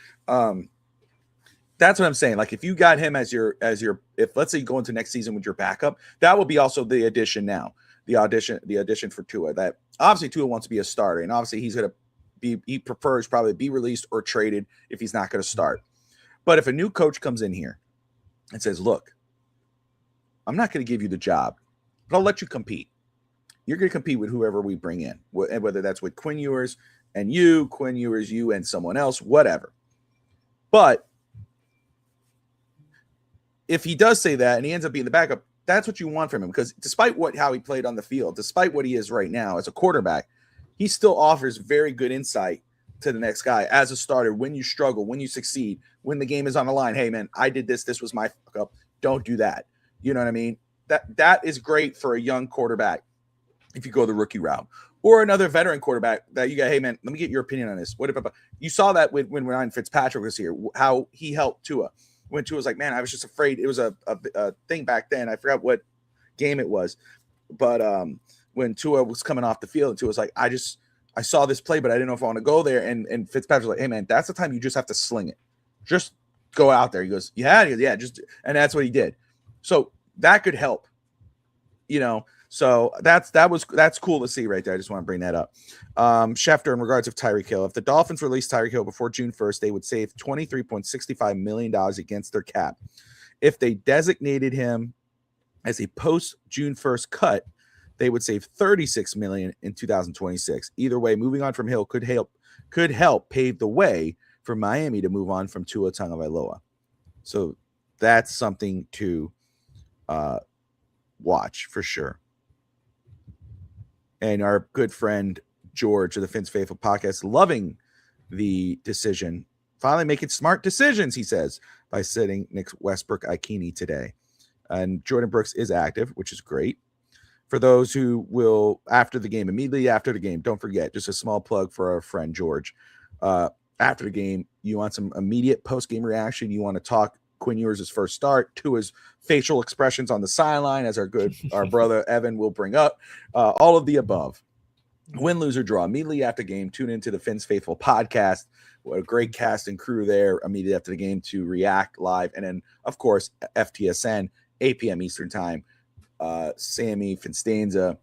That's what I'm saying. Like if you got him as your if let's say you go into next season with your backup, that will be also the addition now. The addition for Tua. That obviously Tua wants to be a starter, and obviously he prefers probably be released or traded if he's not going to start. But if a new coach comes in here and says, "Look, I'm not going to give you the job, but I'll let you compete. You're going to compete with whoever we bring in, and whether that's with Quinn Ewers and you, Quinn Ewers, you and someone else, whatever." But if he does say that and he ends up being the backup, that's what you want from him, because despite how he played on the field, despite what he is right now as a quarterback, he still offers very good insight to the next guy as a starter. When you struggle, when you succeed, when the game is on the line, hey man, I did this. This was my fuck up. Don't do that. You know what I mean? That is great for a young quarterback if you go the rookie route, or another veteran quarterback that you go, hey man, let me get your opinion on this. What if you saw that when Ryan Fitzpatrick was here, how he helped Tua? When Tua was like, man, I was just afraid. It was a thing back then. I forgot what game it was, but when Tua was coming off the field, and Tua was like, I saw this play, but I didn't know if I want to go there. And Fitzpatrick was like, hey man, that's the time you just have to sling it. Just go out there. He goes, yeah, just, and that's what he did. So that could help, you know. So that's cool to see right there. I just want to bring that up. Schefter, in regards of Tyreek Hill, if the Dolphins released Tyreek Hill before June 1st, they would save $23.65 million against their cap. If they designated him as a post June 1st cut, they would save $36 million in 2026. Either way, moving on from Hill could help pave the way for Miami to move on from Tua Tagovailoa. So that's something to watch for sure. And our good friend George of the Fins Faithful podcast, loving the decision, finally making smart decisions, he says, by sitting Nick Westbrook-Ikini today. And Jordan Brooks is active, which is great. For those who will, immediately after the game, don't forget, just a small plug for our friend George. After the game, you want some immediate post-game reaction. You want to talk Quinn Ewers' first start, to his facial expressions on the sideline, as our brother Evan will bring up, all of the above. Win, lose, or draw. Immediately after game, tune into the Fins Faithful podcast. What a great cast and crew there immediately after the game to react live. And then, of course, FTSN, 8 p.m. Eastern time. Sammy, Finstanza,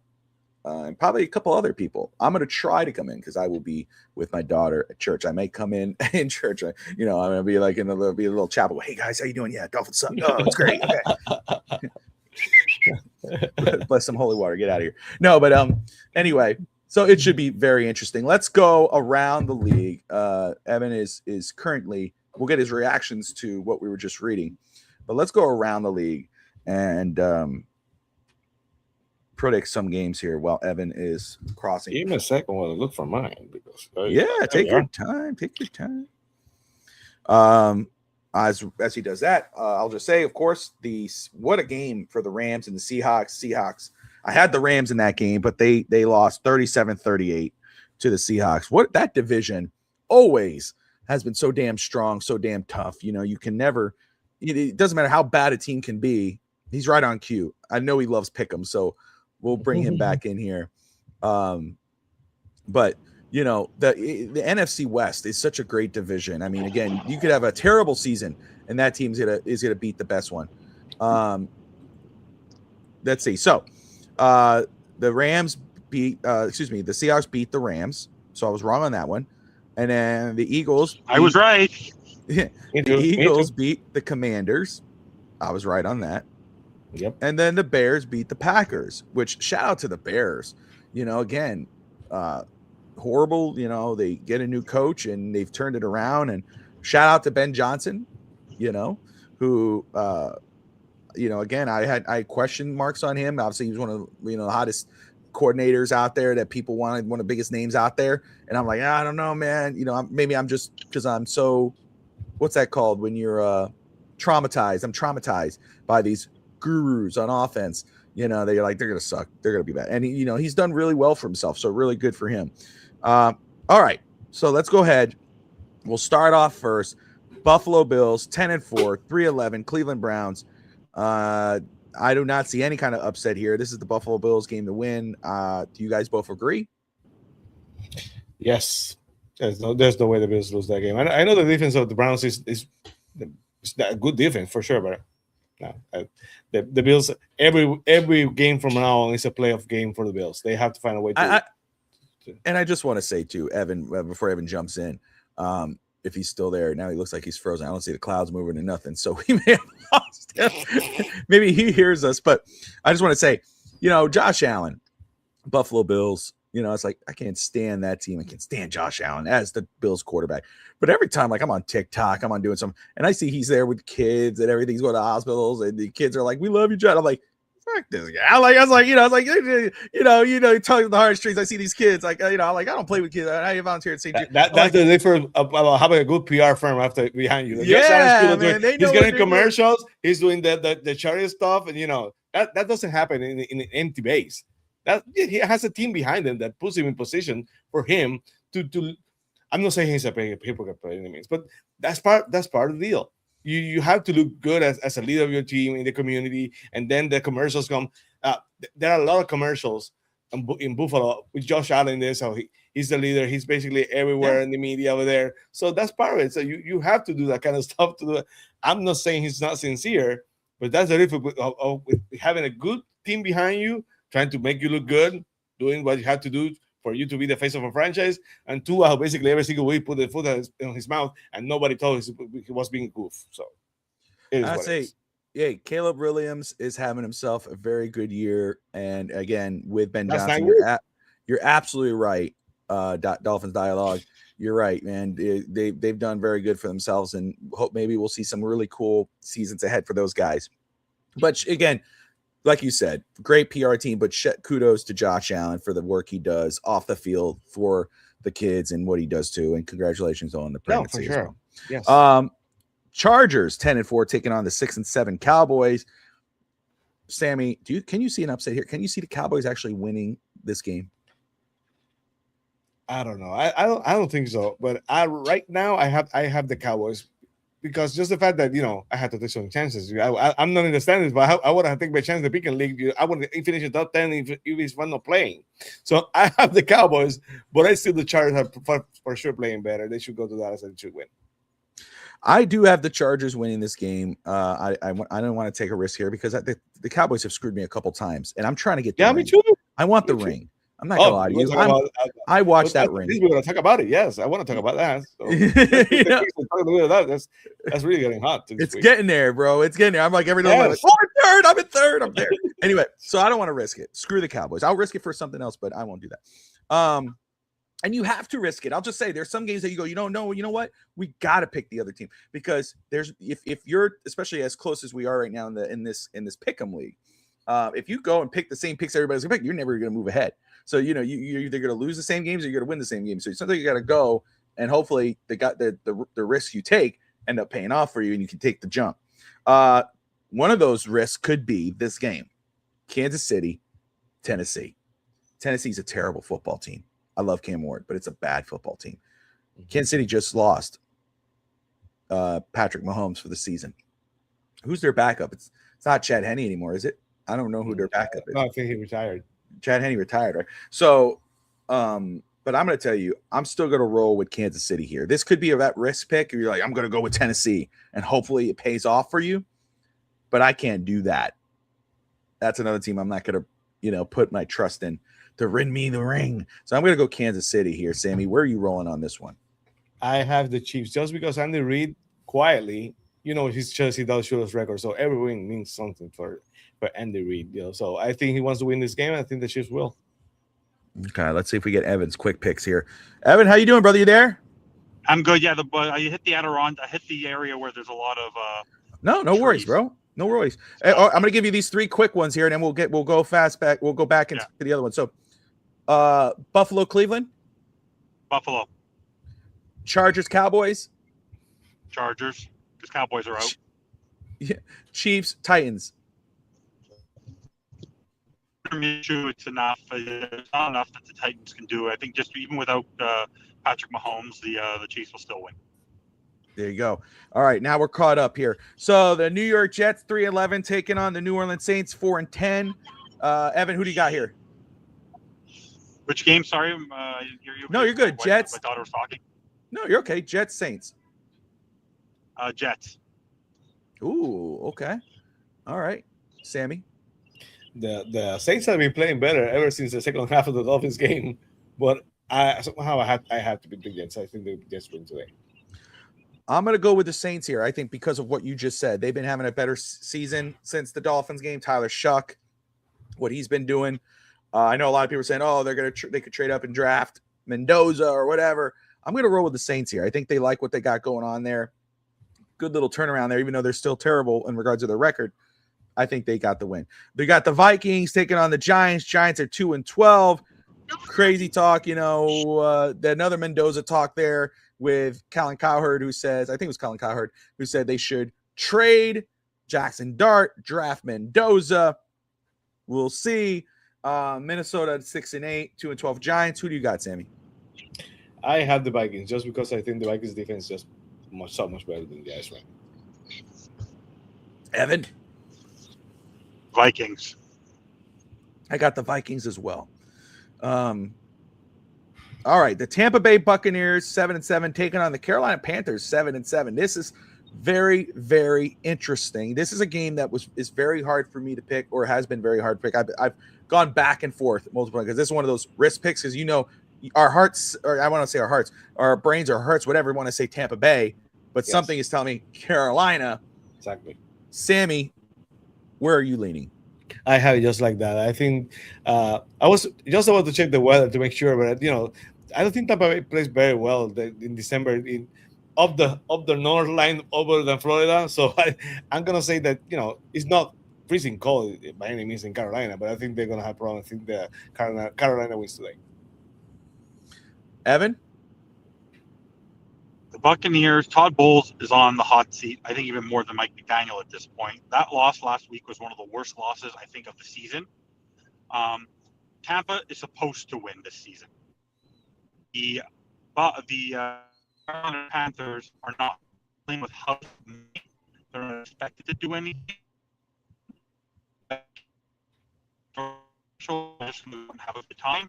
and probably a couple other people. I'm going to try to come in because I will be with my daughter at church. I may come in church. I'm going to be like in a little chapel. Hey guys, how you doing? Yeah, Dolphins suck. Oh, it's great. Okay. Bless some holy water. Get out of here. No, but anyway, so it should be very interesting. Let's go around the league. Evan is currently, we'll get his reactions to what we were just reading, but let's go around the league and predict some games here while Evan is crossing. Give me a second while I look for mine, because take your time. Take your time. As he does that, I'll just say, of course, what a game for the Rams and the Seahawks. I had the Rams in that game, but they lost 37-38 to the Seahawks. What that division always has been so damn strong, so damn tough. You know, you can never. It doesn't matter how bad a team can be. He's right on cue. I know he loves Pick'em, so we'll bring him back in here. But you know, the NFC West is such a great division. I mean, again, you could have a terrible season and that team is gonna beat the best one. Let's see. So the Seahawks beat the Rams. So I was wrong on that one. And then the Eagles. I was right. The Eagles beat the Commanders. I was right on that. Yep. And then the Bears beat the Packers, which shout out to the Bears. Again, horrible. They get a new coach and they've turned it around. And shout out to Ben Johnson, who, again, I had question marks on him. Obviously, he was one of the hottest coordinators out there that people wanted, one of the biggest names out there. And I'm like, I don't know, man. Maybe I'm just because I'm so, what's that called when you're traumatized? I'm traumatized by these gurus on offense. They're like, they're gonna suck, they're gonna be bad. And he's done really well for himself, so really good for him. All right, so let's go ahead. We'll start off first. Buffalo Bills 10-4, 3-11. Cleveland Browns. I do not see any kind of upset here. This is the Buffalo Bills game to win. Do you guys both agree? Yes. There's no way the Bills lose that game. I know the defense of the Browns is a good defense for sure, but no, the Bills, every game from now on is a playoff game for the Bills. They have to find a way to. And I just want to say to Evan, before Evan jumps in, if he's still there. Now he looks like he's frozen. I don't see the clouds moving or nothing. So we may have lost him. Maybe he hears us. But I just want to say, Josh Allen, Buffalo Bills, it's like I can't stand that team. I can't stand Josh Allen as the Bills quarterback. But every time, like I'm on TikTok, I'm on doing something, and I see he's there with kids and everything's going to hospitals, and the kids are like, "We love you, Josh." I'm like, fuck this guy. I was like, you talking the heartstrings. I see these kids, like, I don't play with kids. I volunteer at St. Jude. That's the difference about having a good PR firm after behind you. Like, man, he's getting commercials. Doing. He's doing the charity stuff, and that doesn't happen in an empty base. That he has a team behind him that puts him in position for him to. I'm not saying he's a hypocrite by any means, but that's part of the deal. You have to look good as a leader of your team in the community, and then the commercials come. There are a lot of commercials in Buffalo with Josh Allen there, so he's the leader. He's basically everywhere in the media over there. So that's part of it. So you have to do that kind of stuff to do it. I'm not saying he's not sincere, but that's the difference of having a good team behind you, trying to make you look good, doing what you have to do for you to be the face of a franchise, and Tua basically every single week put the foot in his mouth, and nobody told he was being a goof. So I say, Caleb Williams is having himself a very good year, and again with Ben Johnson, you're absolutely right. Dolphins dialogue, you're right, man. They've done very good for themselves, and hope maybe we'll see some really cool seasons ahead for those guys. But again, like you said, great PR team, but kudos to Josh Allen for the work he does off the field for the kids and what he does too. And congratulations on the pregnancy. For sure. Yes. Chargers 10-4 taking on the 6-7 Cowboys. Sammy, can you see an upset here? Can you see the Cowboys actually winning this game? I don't know. I don't think so. But right now I have the Cowboys. Because just the fact that, I had to take some chances. I'm not in the standings, but I would have taken my chance in the pick and league. I would finish in top 10 if he's not playing. So I have the Cowboys, but I still the Chargers are for sure playing better. They should go to Dallas and should win. I do have the Chargers winning this game. I don't want to take a risk here because the Cowboys have screwed me a couple times, and I'm trying to get the ring. Me too. I want the ring. I'm not gonna lie to you. I watched that ring. We're gonna talk about it. Yes, I want to talk about that. So, that's really getting hot. It's getting there, bro. It's getting there. I'm like every day. I'm in third. I'm there. Anyway, so I don't want to risk it. Screw the Cowboys. I'll risk it for something else, but I won't do that. And you have to risk it. I'll just say there's some games that you go, you don't know. You know what? We got to pick the other team because if you're especially as close as we are right now in this pick'em league, if you go and pick the same picks everybody's gonna pick, you're never gonna move ahead. So you're either gonna lose the same games or you're gonna win the same games. So sometimes you gotta go and hopefully the risks you take end up paying off for you and you can take the jump. One of those risks could be this game. Kansas City, Tennessee. Tennessee's a terrible football team. I love Cam Ward, but it's a bad football team. Kansas City just lost Patrick Mahomes for the season. Who's their backup? It's not Chad Henne anymore, is it? I don't know who their backup is. No, I think he retired. Chad Henne retired, right? So, but I'm going to tell you, I'm still going to roll with Kansas City here. This could be a risk pick. Or you're like, I'm going to go with Tennessee, and hopefully it pays off for you. But I can't do that. That's another team I'm not going to, put my trust in to win me the ring. So I'm going to go Kansas City here. Sammy, where are you rolling on this one? I have the Chiefs just because Andy Reid quietly, his Chelsea does show us record, so every win means something for Andy Reid. So I think he wants to win this game. And I think the Chiefs will. Okay, let's see if we get Evan's quick picks here. Evan, how you doing, brother? You there? I'm good. Yeah, you hit the Adirondack. I hit the area where there's a lot of No worries, bro. No worries. I'm going to give you these 3 quick ones here, and then we'll go fast back. We'll go back into the other one. So, Buffalo, Cleveland, Buffalo, Chargers, Cowboys, Chargers, because Cowboys are out. Chiefs, Titans. For me, it's enough. It's not enough that the Titans can do. I think just even without Patrick Mahomes, the Chiefs will still win. There you go. All right, now we're caught up here. So the New York Jets 3-11 taking on the New Orleans Saints 4-10. Evan, who do you got here? Which game? Sorry, No, you're good. Jets. My daughter was talking. No, you're okay. Jets, Saints. Jets. Ooh, okay. All right, Sammy. The Saints have been playing better ever since the second half of the Dolphins game, but I have to pick the Jets. I think the Jets win today. I'm going to go with the Saints here. I think because of what you just said, they've been having a better season since the Dolphins game. Tyler Shuck, what he's been doing. I know a lot of people are saying, "Oh, they could trade up and draft Mendoza or whatever." I'm going to roll with the Saints here. I think they like what they got going on there. Good little turnaround there, even though they're still terrible in regards to their record. I think they got the win. They got the Vikings taking on the Giants. Giants are 2-12. Crazy talk, another Mendoza talk there with Colin Cowherd, who says, I think it was Colin Cowherd, who said they should trade Jackson Dart, draft Mendoza. We'll see. Minnesota 6-8, 2-12 Giants. Who do you got, Sammy? I have the Vikings just because I think the Vikings defense is just so much better than the guys, right? Evan? Vikings. I got the Vikings as well. All right, the Tampa Bay Buccaneers 7-7 taking on the Carolina Panthers 7-7. This is very, very interesting. This is a game that is very hard for me to pick, or has been very hard to pick. I've gone back and forth multiple times because this is one of those risk picks. Because our hearts, or I want to say our hearts, our brains, our hearts, whatever we want to say, Tampa Bay, but something is telling me Carolina. Exactly. Sammy, where are you leaning? I have it just like that. I think I was just about to check the weather to make sure, but I don't think Tampa Bay plays very well in December up the north line over than Florida. So I'm gonna say that it's not freezing cold by any means in Carolina, but I think they're gonna have problems. I think the Carolina wins today. Evan? The Buccaneers, Todd Bowles is on the hot seat, I think even more than Mike McDaniel at this point. That loss last week was one of the worst losses, I think, of the season. Tampa is supposed to win this season. The Carolina Panthers are not playing with house. They're not expected to do anything. Just have a good time.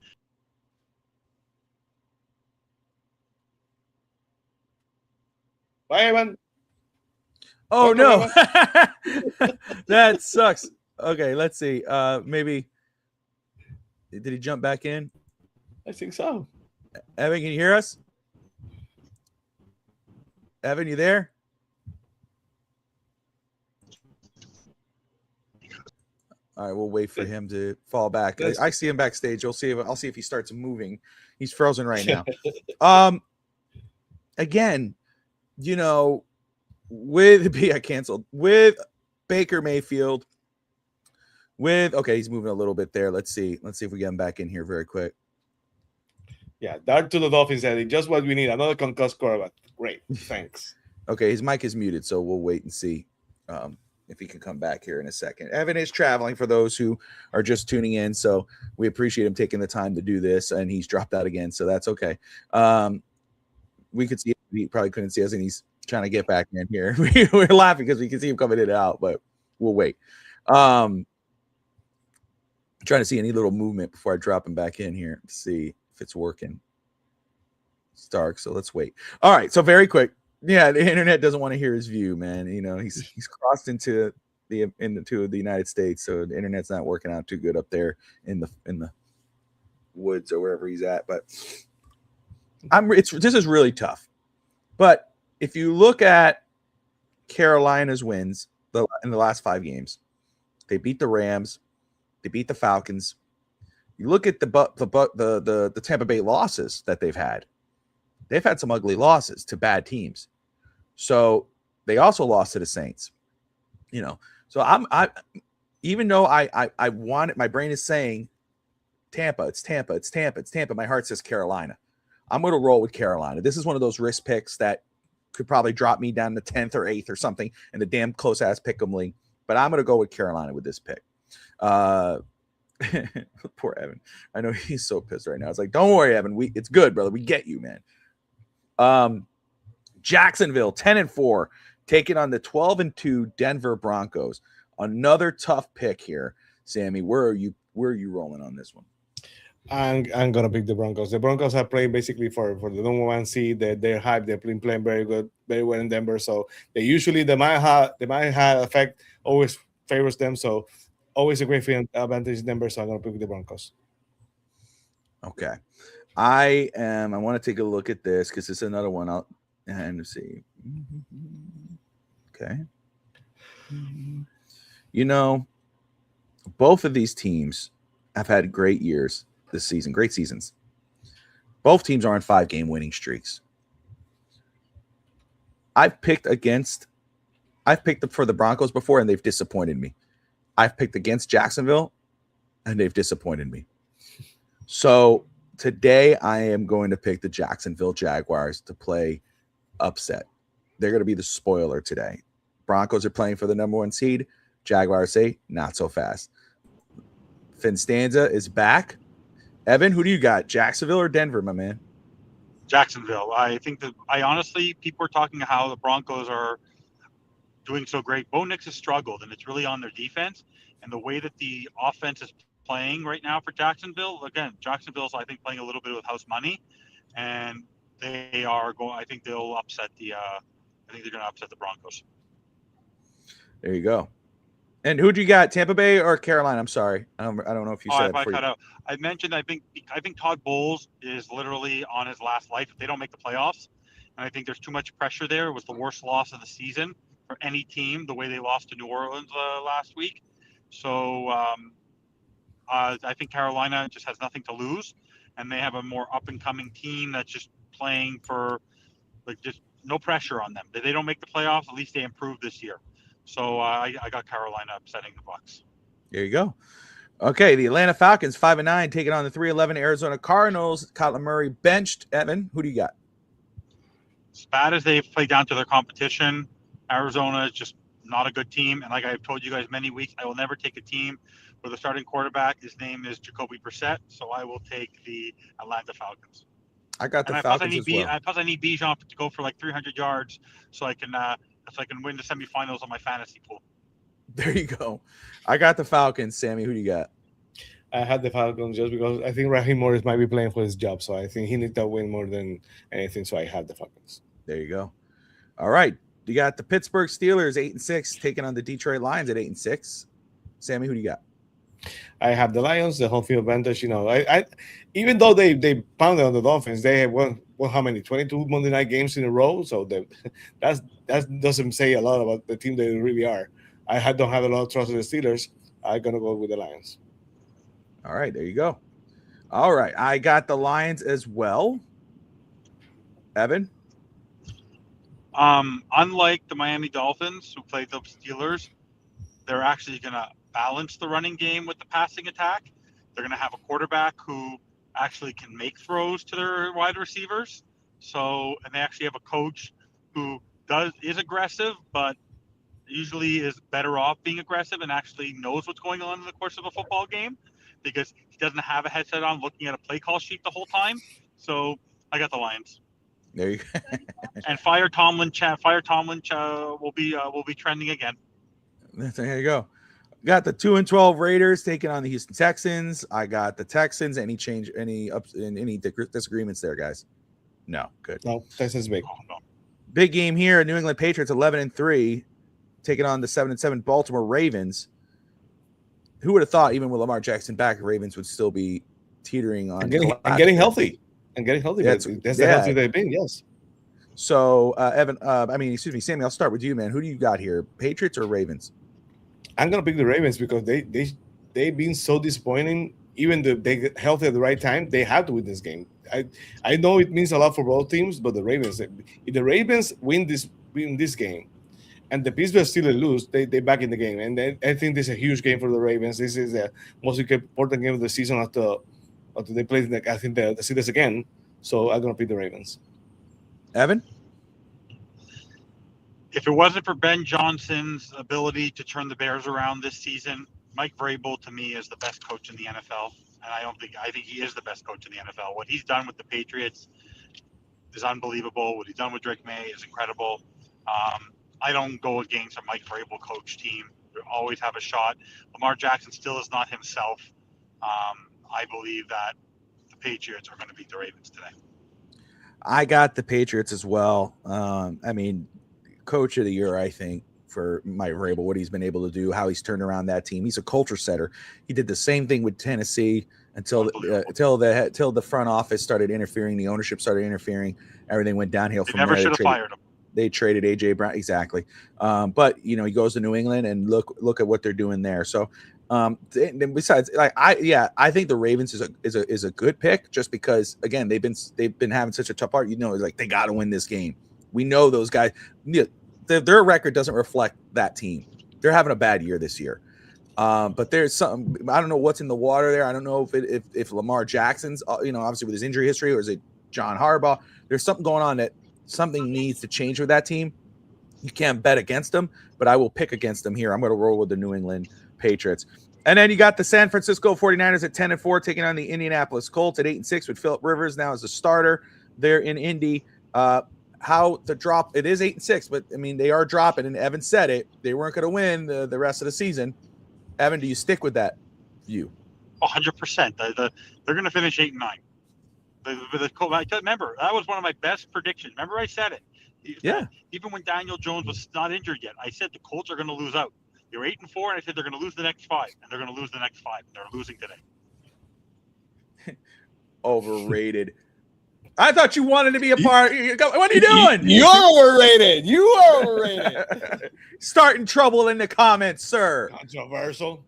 Bye, Evan. Oh, no. That sucks. Okay, let's see. Maybe. Did he jump back in? I think so. Evan, can you hear us? Evan, you there? All right, we'll wait for him to fall back. I see him backstage. I'll see if he starts moving. He's frozen right now. Again, I canceled with Baker Mayfield. He's moving a little bit there. Let's see if we get him back in here very quick. Yeah, dart to the Dolphins head. Just what we need. Another concussed quarterback. Great. Thanks. Okay, his mic is muted, so we'll wait and see if he can come back here in a second. Evan is traveling for those who are just tuning in, so we appreciate him taking the time to do this, and he's dropped out again, so that's okay. We could see him. He probably couldn't see us, and he's trying to get back in here. We're laughing because we can see him coming in and out, but we'll wait. Trying to see any little movement before I drop him back in here to see if it's working. It's dark, so let's wait. All right, so very quick. Yeah, the internet doesn't want to hear his view, man. He's crossed into the United States, so the internet's not working out too good up there in the woods or wherever he's at. But this is really tough. But if you look at Carolina's wins in the last 5 games, they beat the Rams, they beat the Falcons. You look at the Tampa Bay losses that they've had. They've had some ugly losses to bad teams. So they also lost to the Saints. So I even though I want it, my brain is saying Tampa, it's Tampa. My heart says Carolina. I'm going to roll with Carolina. This is one of those risk picks that could probably drop me down to 10th or 8th or something in the damn close ass pick'em league. But I'm going to go with Carolina with this pick. Poor Evan. I know he's so pissed right now. It's like, don't worry, Evan. It's good, brother. We get you, man. Jacksonville 10-4, taking on the 12-2 Denver Broncos. Another tough pick here, Sammy. Where are you rolling on this one? I'm gonna pick the Broncos. The Broncos are playing basically for the number 1 seed. They're hyped. They're playing very good, very well in Denver. So the Mile effect always favors them. So always a great advantage in Denver. So I'm gonna pick the Broncos. Okay, I want to take a look at this because it's another one. Let's see. Okay. Both of these teams have had great years this season, great seasons. Both teams are on 5-game winning streaks. I've picked for the Broncos before, and they've disappointed me. I've picked against Jacksonville, and they've disappointed me. So today I am going to pick the Jacksonville Jaguars to play upset. They're going to be the spoiler today. Broncos are playing for the number 1 seed. Jaguars say not so fast. Finstanza is back. Evan, who do you got? Jacksonville or Denver, my man? Jacksonville. I think honestly, people are talking how the Broncos are doing so great. Bo Nix has struggled, and it's really on their defense. And the way that the offense is playing right now for Jacksonville, again, Jacksonville's, I think, playing a little bit with house money. And they are going, I think they'll upset they're going to upset the Broncos. There you go. And who do you got? Tampa Bay or Carolina? I'm sorry. I don't know if you said it. I mentioned, I think Todd Bowles is literally on his last life if they don't make the playoffs. And I think there's too much pressure there. It was the worst loss of the season for any team, the way they lost to New Orleans last week. So I think Carolina just has nothing to lose. And they have a more up-and-coming team that's just playing for, just no pressure on them. If they don't make the playoffs, at least they improve this year. So I got Carolina upsetting the Bucs. There you go. Okay, the Atlanta Falcons 5-9 taking on the 3-11 Arizona Cardinals. Kyler Murray benched. Evan, who do you got? As bad as they've played down to their competition, Arizona is just not a good team. And like I've told you guys many weeks, I will never take a team with a starting quarterback. His name is Jacoby Brissett, so I will take the Atlanta Falcons. I got the Falcons as well. Plus, I need Bijan to go for like 300 yards so I can win the semifinals on my fantasy pool. There you go. I got the Falcons. Sammy, who do you got? I had the Falcons just because I think Raheem Morris might be playing for his job, so I think he needs to win more than anything. So I had the Falcons. There you go. All right, you got the Pittsburgh Steelers 8-6 taking on the Detroit Lions at 8-6. Sammy, who do you got? I have the Lions, the home field advantage. I even though they pounded on the Dolphins, they have won how many 22 Monday night games in a row. So that doesn't say a lot about the team they really are. I don't have a lot of trust in the Steelers. I'm gonna go with the Lions. All right, there you go. All right, I got the Lions as well. Evan? Unlike the Miami Dolphins, who played the Steelers, they're actually going to balance the running game with the passing attack. They're going to have a quarterback who actually can make throws to their wide receivers. And they actually have a coach who is aggressive, but usually is better off being aggressive and actually knows what's going on in the course of a football game because he doesn't have a headset on looking at a play call sheet the whole time. So I got the Lions. There you go. And Fire Tomlin will be trending again. There you go. Got the 2-12 Raiders taking on the Houston Texans. I got the Texans. Any disagreements there, guys? No, good. No, Texans big. No. Big game here. New England Patriots 11-3 taking on the 7-7 Baltimore Ravens. Who would have thought, even with Lamar Jackson back, Ravens would still be teetering on and getting healthy. That's the healthy they've been. Yes. So, Evan, Sammy, I'll start with you, man. Who do you got here, Patriots or Ravens? I'm gonna pick the Ravens because they've been so disappointing. Even they get healthy at the right time, they have to win this game. I know it means a lot for both teams, but the Ravens, if the Ravens win this game, and the Pittsburgh Steelers lose, they back in the game. And then I think this is a huge game for the Ravens. This is the most important game of the season after they play the Steelers again. So I'm gonna pick the Ravens. Evan? If it wasn't for Ben Johnson's ability to turn the Bears around this season, Mike Vrabel to me is the best coach in the NFL, and I think he is the best coach in the NFL. What he's done with the Patriots is unbelievable. What he's done with Drake May is incredible. I don't go against a Mike Vrabel coach team. They always have a shot. Lamar Jackson still is not himself. I believe that the Patriots are going to beat the Ravens today. I got the Patriots as well. Coach of the year, I think, for Mike Vrabel, what he's been able to do, how he's turned around that team. He's a culture setter. He did the same thing with Tennessee until the front office started interfering, the ownership started interfering, everything went downhill from there. Never should have fired him. They traded AJ Brown, exactly. But he goes to New England and look at what they're doing there. So besides, I think the Ravens is a good pick just because again they've been having such a tough part. It's like they got to win this game. We know those guys. Their record doesn't reflect that team. They're having a bad year this year. But there's something, I don't know what's in the water there. I don't know if Lamar Jackson's, obviously with his injury history, or is it John Harbaugh? There's something going on that something needs to change with that team. You can't bet against them, but I will pick against them here. I'm going to roll with the New England Patriots. And then you got the San Francisco 49ers at 10-4 taking on the Indianapolis Colts at 8-6 with Phillip Rivers now as a starter there in Indy. How the drop, it is 8-6, but they are dropping, and Evan said it. They weren't going to win the rest of the season. Evan, do you stick with that view? 100%. They're going to finish 8-9. Remember, that was one of my best predictions. Remember, I said it. Yeah. Even when Daniel Jones was not injured yet, I said the Colts are going to lose out. They're 8-4, and I said they're going to lose the next 5, and they're going to lose the next 5. And they're losing today. Overrated. I thought you wanted to be a part. What are you doing? You're overrated. You are overrated. Starting trouble in the comments, sir. Controversial.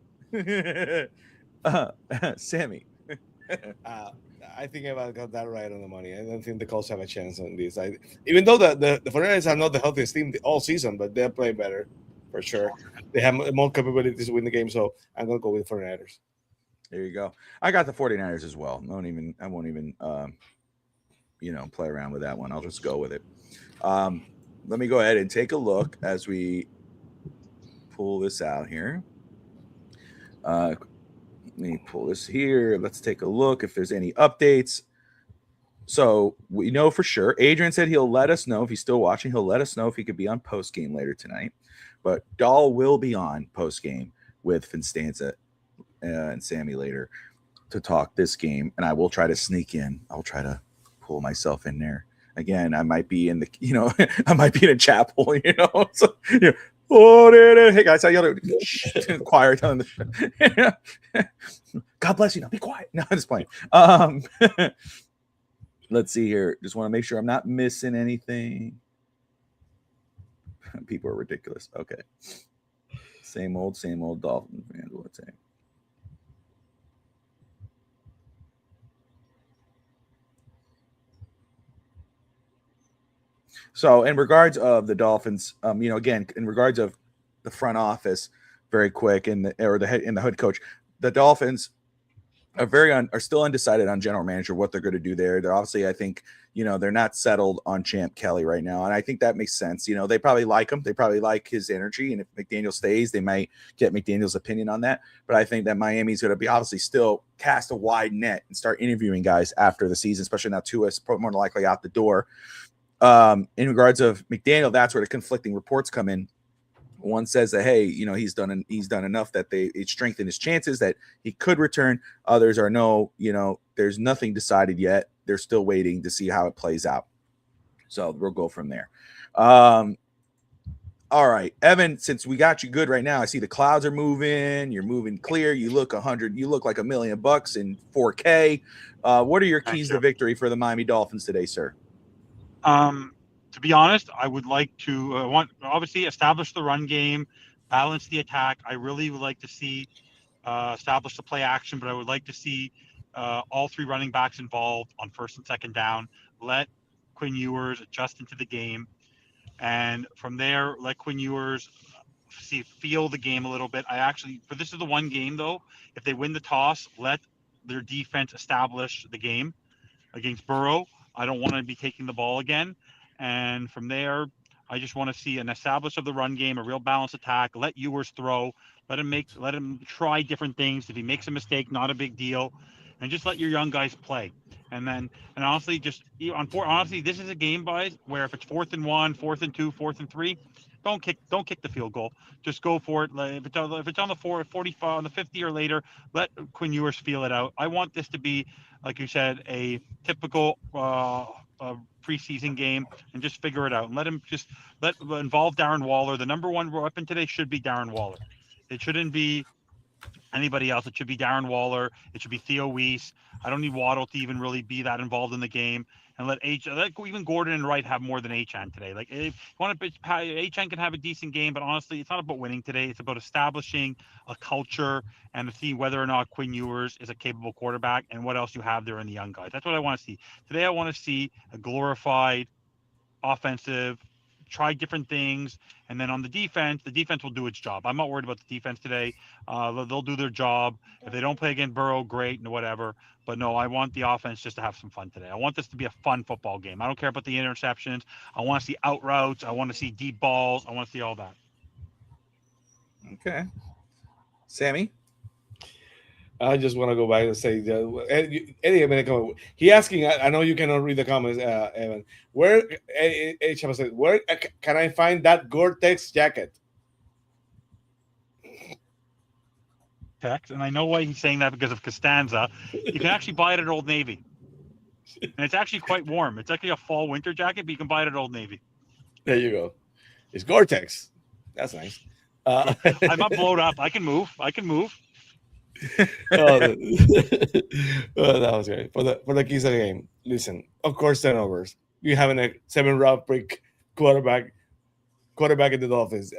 Sammy. I think I got that right on the money. I don't think the Colts have a chance on this. Even though the 49ers are not the healthiest team all season, but they're playing better for sure. They have more capabilities to win the game, so I'm going to go with the 49ers. There you go. I got the 49ers as well. I won't even play around with that one. I'll just go with it. Let me go ahead and take a look as we pull this out here. Let me pull this here. Let's take a look if there's any updates. So we know for sure. Adrian said he'll let us know if he's still watching. He'll let us know if he could be on post game later tonight. But Dahl will be on post game with Finstanza and Sammy later to talk this game, and I will try to sneak in. I'll try to pull myself in there again. I might be in the, I might be in a chapel, So, hey guys, how y'all doing? Choir telling the God bless you. Now be quiet. No, I'm just playing. Let's see here. Just want to make sure I'm not missing anything. People are ridiculous. Okay. Same old Dolphins fans. What's that? So in regards of the Dolphins, again, in regards of the front office, very quick, and the head coach, the Dolphins are still undecided on general manager, what they're going to do there. They're obviously, I think, they're not settled on Champ Kelly right now. And I think that makes sense. They probably like him. They probably like his energy. And if McDaniel stays, they might get McDaniel's opinion on that. But I think that Miami's going to be obviously still cast a wide net and start interviewing guys after the season, especially now Tua is more than likely out the door. In regards of McDaniel, that's where the conflicting reports come in. One says that, hey, he's done enough that it strengthened his chances that he could return. Others are no, there's nothing decided yet. They're still waiting to see how it plays out. So we'll go from there. All right, Evan, since we got you good right now, I see the clouds are moving. You're moving clear. You look You look like $1 million in 4K. What are your Thank keys you. to victory for the Miami Dolphins today, sir? To be honest, I would like to obviously establish the run game, balance the attack. I really would like to see establish the play action, but I would like to see all three running backs involved on first and second down. Let Quinn Ewers adjust into the game, and from there, let Quinn Ewers feel the game a little bit. But this is the one game though. If they win the toss, let their defense establish the game against Burrow. I don't want to be taking the ball again. And from there, I just want to see an establish of the run game, a real balanced attack. Let Ewers throw. Let him try different things. If he makes a mistake, not a big deal. And just let your young guys play. And honestly, honestly, this is a game, guys, where if it's 4th and 1, 4th and 2, 4th and 3, don't kick the field goal. Just go for it. If it's on the 45, on the 50 or later, let Quinn Ewers feel it out. I want this to be, like you said, a typical preseason game, and just figure it out. And let involve Darren Waller. The number one weapon today should be Darren Waller. It shouldn't be anybody else. It should be Darren Waller. It should be Theo Weiss. I don't need Waddle to even really be that involved in the game. And let even Gordon and Wright have more than Achane today. Like, if you want to, Achane can have a decent game, but honestly, it's not about winning today. It's about establishing a culture and to see whether or not Quinn Ewers is a capable quarterback and what else you have there in the young guys. That's what I want to see. Today I want to see a glorified offensive, try different things, and then on the defense will do its job. I'm not worried about the defense today. They'll do their job. If they don't play against Burrow, great, and whatever. But no, I want the offense just to have some fun today. I want this to be a fun football game. I don't care about the interceptions. I want to see out routes. I want to see deep balls. I want to see all that. Okay. Sammy? I just want to go back and say, Eddie, he asking. I know you cannot read the comments, Evan. Where can I find that Gore-Tex jacket? Text, and I know why he's saying that because of Costanza. You can actually buy it at Old Navy, and it's actually quite warm. It's actually a fall winter jacket, but you can buy it at Old Navy. There you go. It's Gore-Tex. That's nice. I'm not blown up. I can move. That was great. For the keys of the game, listen, of course, turnovers. You having a 7-round pick quarterback in the Dolphins.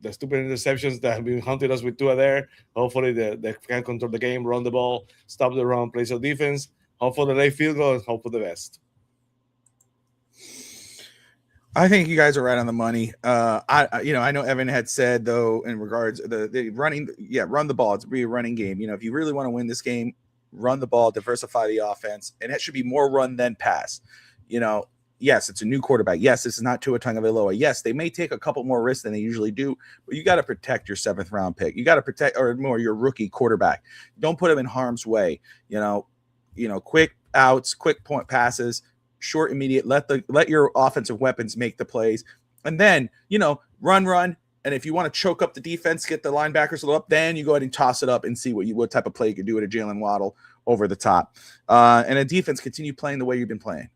The stupid interceptions that have been hunting us with Tua there. Hopefully they can control the game, run the ball, stop the run, play some defense. Hope for the late field goal, and hope for the best. I think you guys are right on the money. I know Evan had said though in regards to the running, run the ball. It's be a running game. If you really want to win this game, run the ball, diversify the offense, and it should be more run than pass. Yes, it's a new quarterback. Yes, this is not Tua Tagovailoa. Yes, they may take a couple more risks than they usually do, but you got to protect your 7th round pick. You got to protect your rookie quarterback. Don't put him in harm's way. Quick outs, quick point passes. Short, immediate. Let your offensive weapons make the plays, and then run. And if you want to choke up the defense, get the linebackers a little up, then you go ahead and toss it up and see what type of play you can do with a Jalen Waddle over the top. And a defense, continue playing the way you've been playing.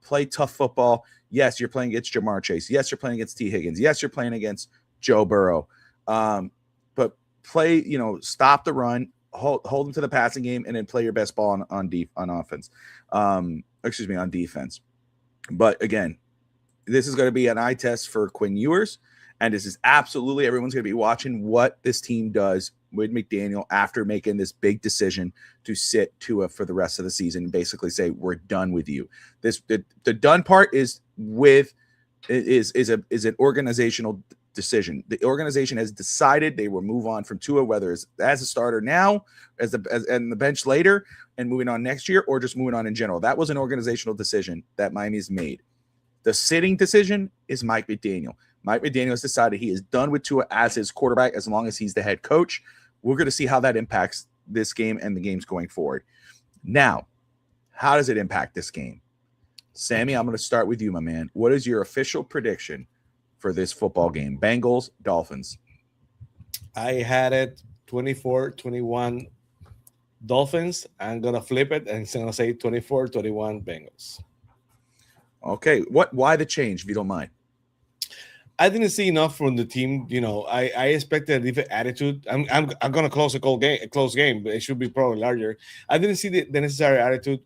Play tough football. Yes, you're playing against Jamar Chase. Yes, you're playing against T. Higgins. Yes, you're playing against Joe Burrow. But play. Stop the run. Hold them to the passing game, and then play your best ball on offense. On defense. But again, this is going to be an eye test for Quinn Ewers, and this is absolutely everyone's going to be watching what this team does with McDaniel after making this big decision to sit Tua for the rest of the season and basically say we're done with you. The done part is an organizational decision. The organization has decided they will move on from Tua, whether it's as a starter now, as the bench later, and moving on next year, or just moving on in general. That was an organizational decision that Miami's made. The sitting decision is Mike McDaniel. Mike McDaniel has decided he is done with Tua as his quarterback as long as he's the head coach. We're going to see how that impacts this game and the games going forward. Now, how does it impact this game? Sammy, I'm going to start with you, my man. What is your official prediction for this football game? Bengals, Dolphins. I had it 24-21 Dolphins. I'm going to flip it and it's going to say 24-21 Bengals. Okay. Why the change, if you don't mind? I didn't see enough from the team. I expected a different attitude. I'm gonna close a close game, but it should be probably larger. I didn't see the necessary attitude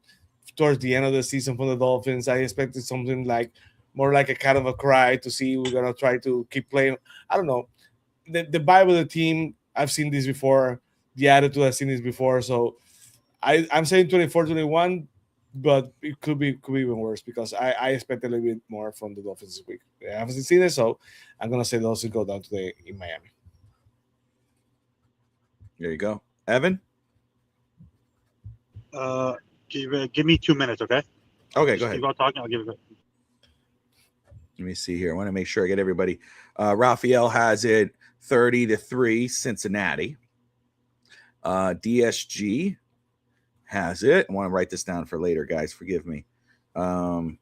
towards the end of the season from the Dolphins. I expected something like more like a kind of a cry to see we're gonna try to keep playing. I don't know. The vibe of the team, I've seen this before. The attitude, I've seen this before. So I'm saying 24-21, but it could be even worse because I expect a little bit more from the Dolphins this week. I haven't seen it, so I'm gonna say those will go down today in Miami. There you go, Evan. Give me 2 minutes, okay? Okay, Just go ahead. keep on talking. I'll give it. Let me see here. I want to make sure I get everybody. Raphael has it 30-3 Cincinnati. DSG has it. I want to write this down for later, guys. Forgive me. I'm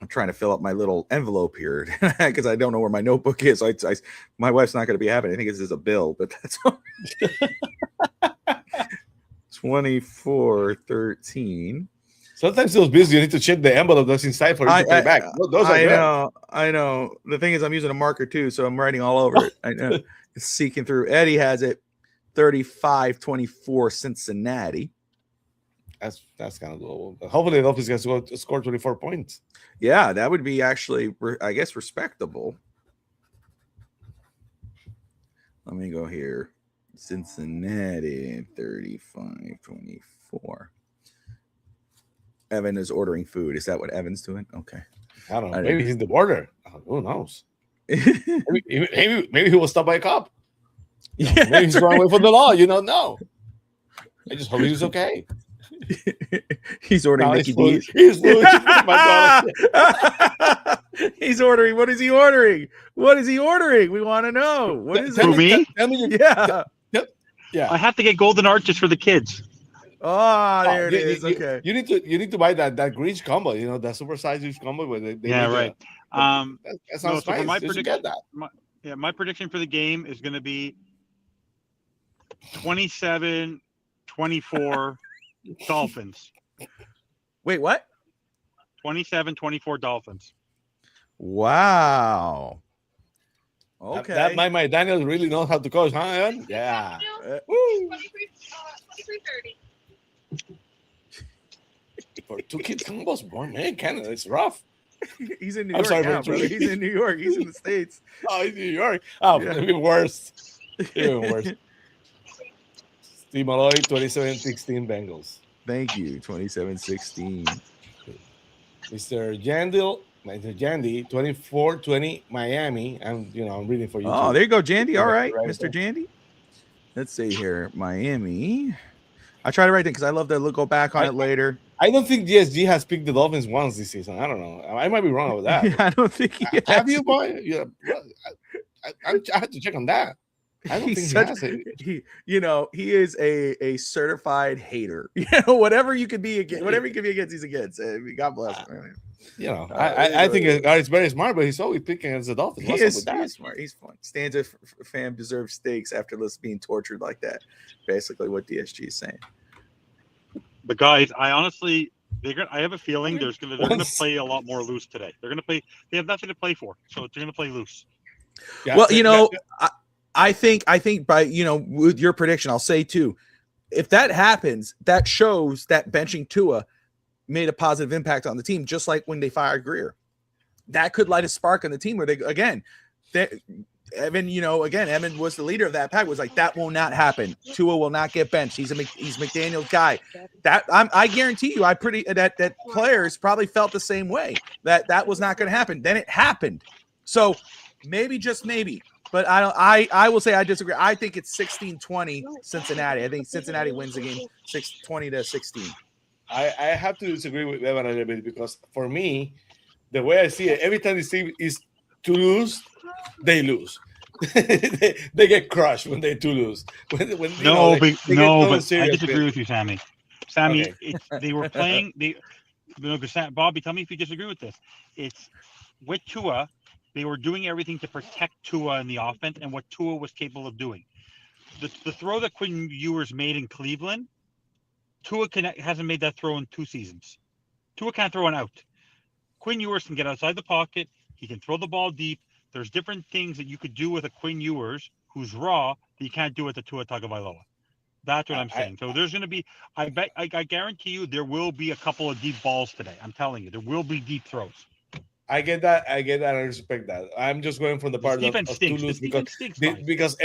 trying to fill up my little envelope here because I don't know where my notebook is. My wife's not going to be having it. I think this is a bill, but that's all. 24-13. Sometimes those bills you need to check the envelope that's inside for you to pay back. Those are good. I know. The thing is, I'm using a marker too, so I'm writing all over it. I know. It's seeking through. Eddie has it 35-24 Cincinnati. That's kind of doable. But hopefully, the Dolphins gets to score 24 points. Yeah, that would be actually, I guess, respectable. Let me go here. Cincinnati 35-24. Evan is ordering food. Is that what Evan's doing? Okay. I don't know. Maybe he's the border. Who knows? maybe he will stop by a cop. Yeah, maybe he's running away from the law. You don't know. I just hope he's okay. He's ordering Mickey D's. He's He's ordering. What is he ordering? What is he ordering? We want to know. What is it? For me? Yeah. Yeah. I have to get golden arches for the kids. Oh, there it is. Okay. You need to buy that Grinch combo. You know, that supersized Grinch combo where they right. That sounds nice. My prediction, get that. My prediction for the game is going to be 27-24 Dolphins. Wait, what? 27-24 Dolphins. Wow. Okay. That my Daniel really knows how to coach, huh, Evan? Yeah. 23-30. For two kids combos, boy, man, Canada, it's rough. He's in New York now, brother. He's in New York. He's in the States. Oh, he's in New York. Oh, yeah. Even worse. Even worse. Steve Malloy, 27-16 Bengals. Thank you, 27-16. Mr. Jandy, 24-20 Miami. I'm reading for you. Oh, too. there you go, Jandy. All right, Right Mr. there. Jandy. Let's see here, Miami. I try to write it because I love to go back on it later. I don't think DSG has picked the Dolphins once this season. I don't know. I might be wrong with that. I don't think he has. Have you, boy? Yeah, I have to check on that. I don't think he has it. He is a certified hater. Whatever you could be against, whatever you can be against, he's against. God bless him. I think it's very smart, but he's always picking against the Dolphins. He is smart. He's fun. Stanza fam deserves steaks after being tortured like that. Basically, what DSG is saying. But guys, I honestly, I have a feeling they're going to play a lot more loose today. They're going to play. They have nothing to play for, so they're going to play loose. Yeah, well, I think by with your prediction, I'll say too, if that happens, that shows that benching Tua made a positive impact on the team, just like when they fired Greer. That could light a spark on the team where Evan was the leader of that pack. Was like, that will not happen. Tua will not get benched. He's McDaniel's guy. That I guarantee you, that players probably felt the same way. That was not going to happen. Then it happened. So maybe, just maybe. But I will say I disagree. I think it's 16-20 Cincinnati. I think Cincinnati wins the game 20-16. I have to disagree with Evan a little bit because for me, the way I see it, every time this team is to lose, they lose. they get crushed when they lose. But I disagree with you, Sammy. Sammy, Okay. They were playing. Bobby, tell me if you disagree with this. It's with Tua. They were doing everything to protect Tua in the offense and what Tua was capable of doing. The throw that Quinn Ewers made in Cleveland, Tua hasn't made that throw in 2 seasons. Tua can't throw an out. Quinn Ewers can get outside the pocket. He can throw the ball deep. There's different things that you could do with a Quinn Ewers who's raw that you can't do with a Tua Tagovailoa. That's what I'm saying. So there's going to be, I guarantee you, there will be a couple of deep balls today. I'm telling you, there will be deep throws. I get that. I respect that. I'm just going from the part of Toulouse because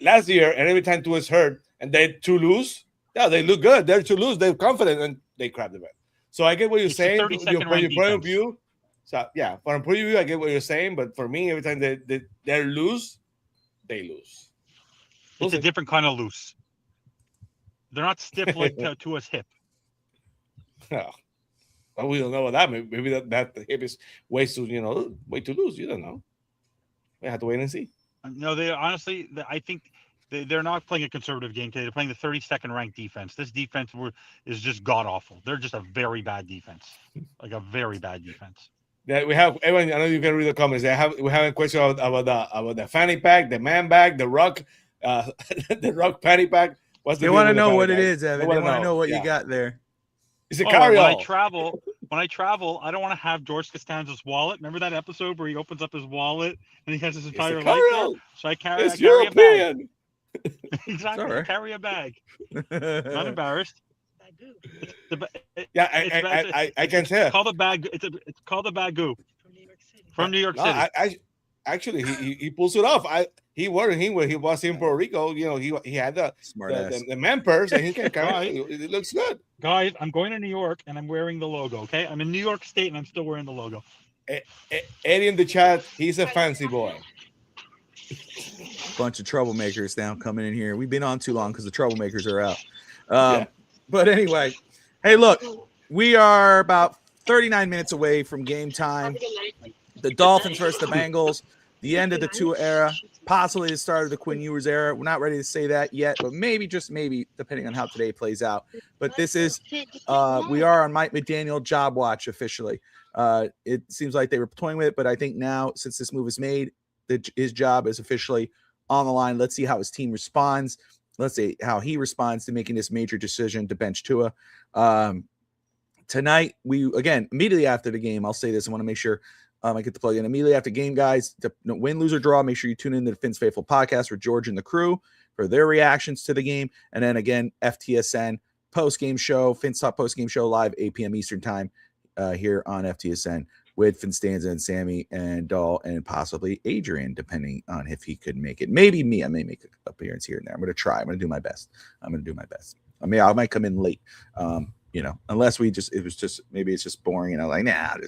last year and every time Tua is hurt and they Toulouse, yeah, they look good. They're Toulouse. They're confident and they crap the bed. So I get what you're saying. From your point of view. So yeah, from point of view, I get what you're saying. But for me, every time they lose, they lose. It's a different kind of loose. They're not stiff like Tua's hip. Oh. Well, we don't know about that. Maybe that hip is way too loose. You don't know. We have to wait and see. No, they honestly, I think they're not playing a conservative game today. They're playing the 32nd ranked defense. This defense is just god awful. They're just a very bad defense, like a very bad defense. Yeah, we have everyone. I know you can read the comments. We have a question about the fanny pack, the man bag, the ruck, the ruck fanny pack. They want to know what it is, Evan. They want to know what you got there. It's a carry-all. When I travel, I don't want to have George Costanza's wallet. Remember that episode where he opens up his wallet and he has his entire life there? So I carry a bag. Exactly. Right. I carry a bag. Not embarrassed. I can tell. It's called a bag. It's called a bagoo. From New York City. Actually, he pulls it off. He was in Puerto Rico. You know, he had the man purse, and he can carry. It looks good. Guys, I'm going to New York, and I'm wearing the logo. Okay, I'm in New York State, and I'm still wearing the logo. Eddie in the chat, he's a fancy boy. Bunch of troublemakers now coming in here. We've been on too long because the troublemakers are out. But anyway, hey, look, we are about 39 minutes away from game time. The Dolphins versus the Bengals, the end of the Tua era, possibly the start of the Quinn Ewers era. We're not ready to say that yet, but maybe, just maybe, depending on how today plays out. But this is, we are on Mike McDaniel job watch officially. It seems like they were toying with it, but I think now, since this move is made, his job is officially on the line. Let's see how his team responds. Let's see how he responds to making this major decision to bench Tua. Tonight, immediately after the game, I'll say this. I want to make sure I get to plug in immediately after game, guys. To win, lose, or draw, make sure you tune into the Fins Faithful podcast with George and the crew for their reactions to the game. And then again, FTSN post-game show, FinsTalk post-game show live 8 p.m. Eastern time here on FTSN with Finstanza and Sammy and Dahl and possibly Adrian, depending on if he could make it. Maybe me. I may make an appearance here and there. I'm going to try. I'm going to do my best. I might come in late. Unless maybe it's just boring and I'm like, nah, I'll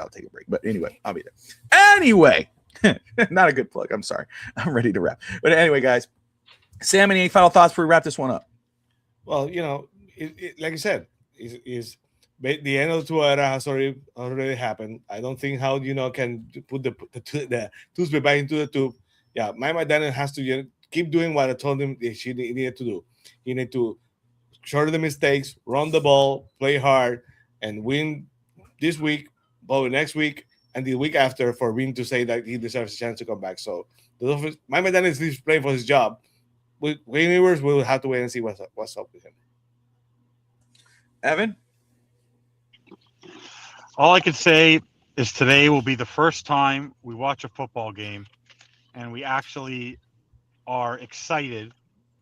take a break. But anyway, I'll be there. Anyway, not a good plug. I'm sorry. I'm ready to wrap. But anyway, guys, Sam, any final thoughts before we wrap this one up? Well, like I said, is the end of the Tua era has already happened. I don't think how can put the toothpaste back into the tube. Yeah, Mike McDaniel has to keep doing what I told him he needed to do. He needed to shorten the mistakes, run the ball, play hard, and win this week, probably next week, and the week after for Win to say that he deserves a chance to come back. So Mike McDaniel is playing for his job. With Quinn Ewers, we'll have to wait and see what's up with him. Evan? All I can say is today will be the first time we watch a football game and we actually are excited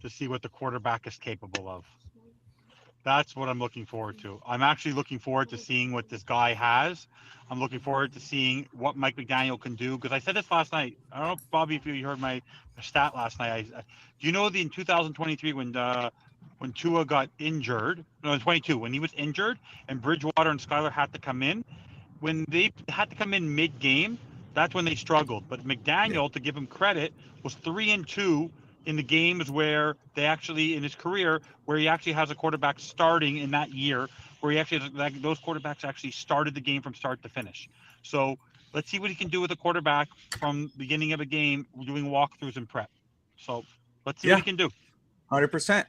to see what the quarterback is capable of. That's what I'm looking forward to. I'm actually looking forward to seeing what this guy has. I'm looking forward to seeing what Mike McDaniel can do. Because I said this last night. I don't know, Bobby, if you heard my stat last night. Do you know in 2023 when Tua got injured? No, in 22 when he was injured and Bridgewater and Skyler had to come in. When they had to come in mid-game, that's when they struggled. But McDaniel, to give him credit, was 3-2 in the games where they actually, in his career, where he actually has a quarterback starting in that year, where he actually has, those quarterbacks actually started the game from start to finish. So let's see what he can do with a quarterback from beginning of a game, doing walkthroughs and prep. So let's see what he can do. 100%.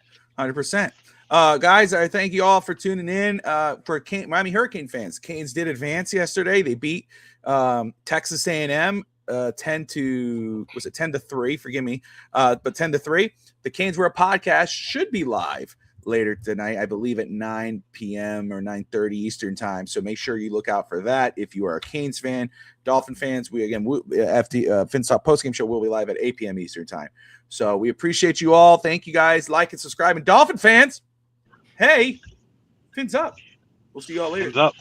Guys, I thank you all for tuning in. For Miami Hurricane fans, Canes did advance yesterday. They beat Texas A&M 10-3, forgive me, but 10-3. The Canes Were a Podcast should be live later tonight, I believe at 9 p.m. or 9:30 Eastern time. So make sure you look out for that. If you are a Canes fan, Dolphin fans, FinsTalk postgame show will be live at 8 p.m. Eastern time. So we appreciate you all. Thank you guys. Like and subscribe. And Dolphin fans, hey, fins up. We'll see you all later. Fins up.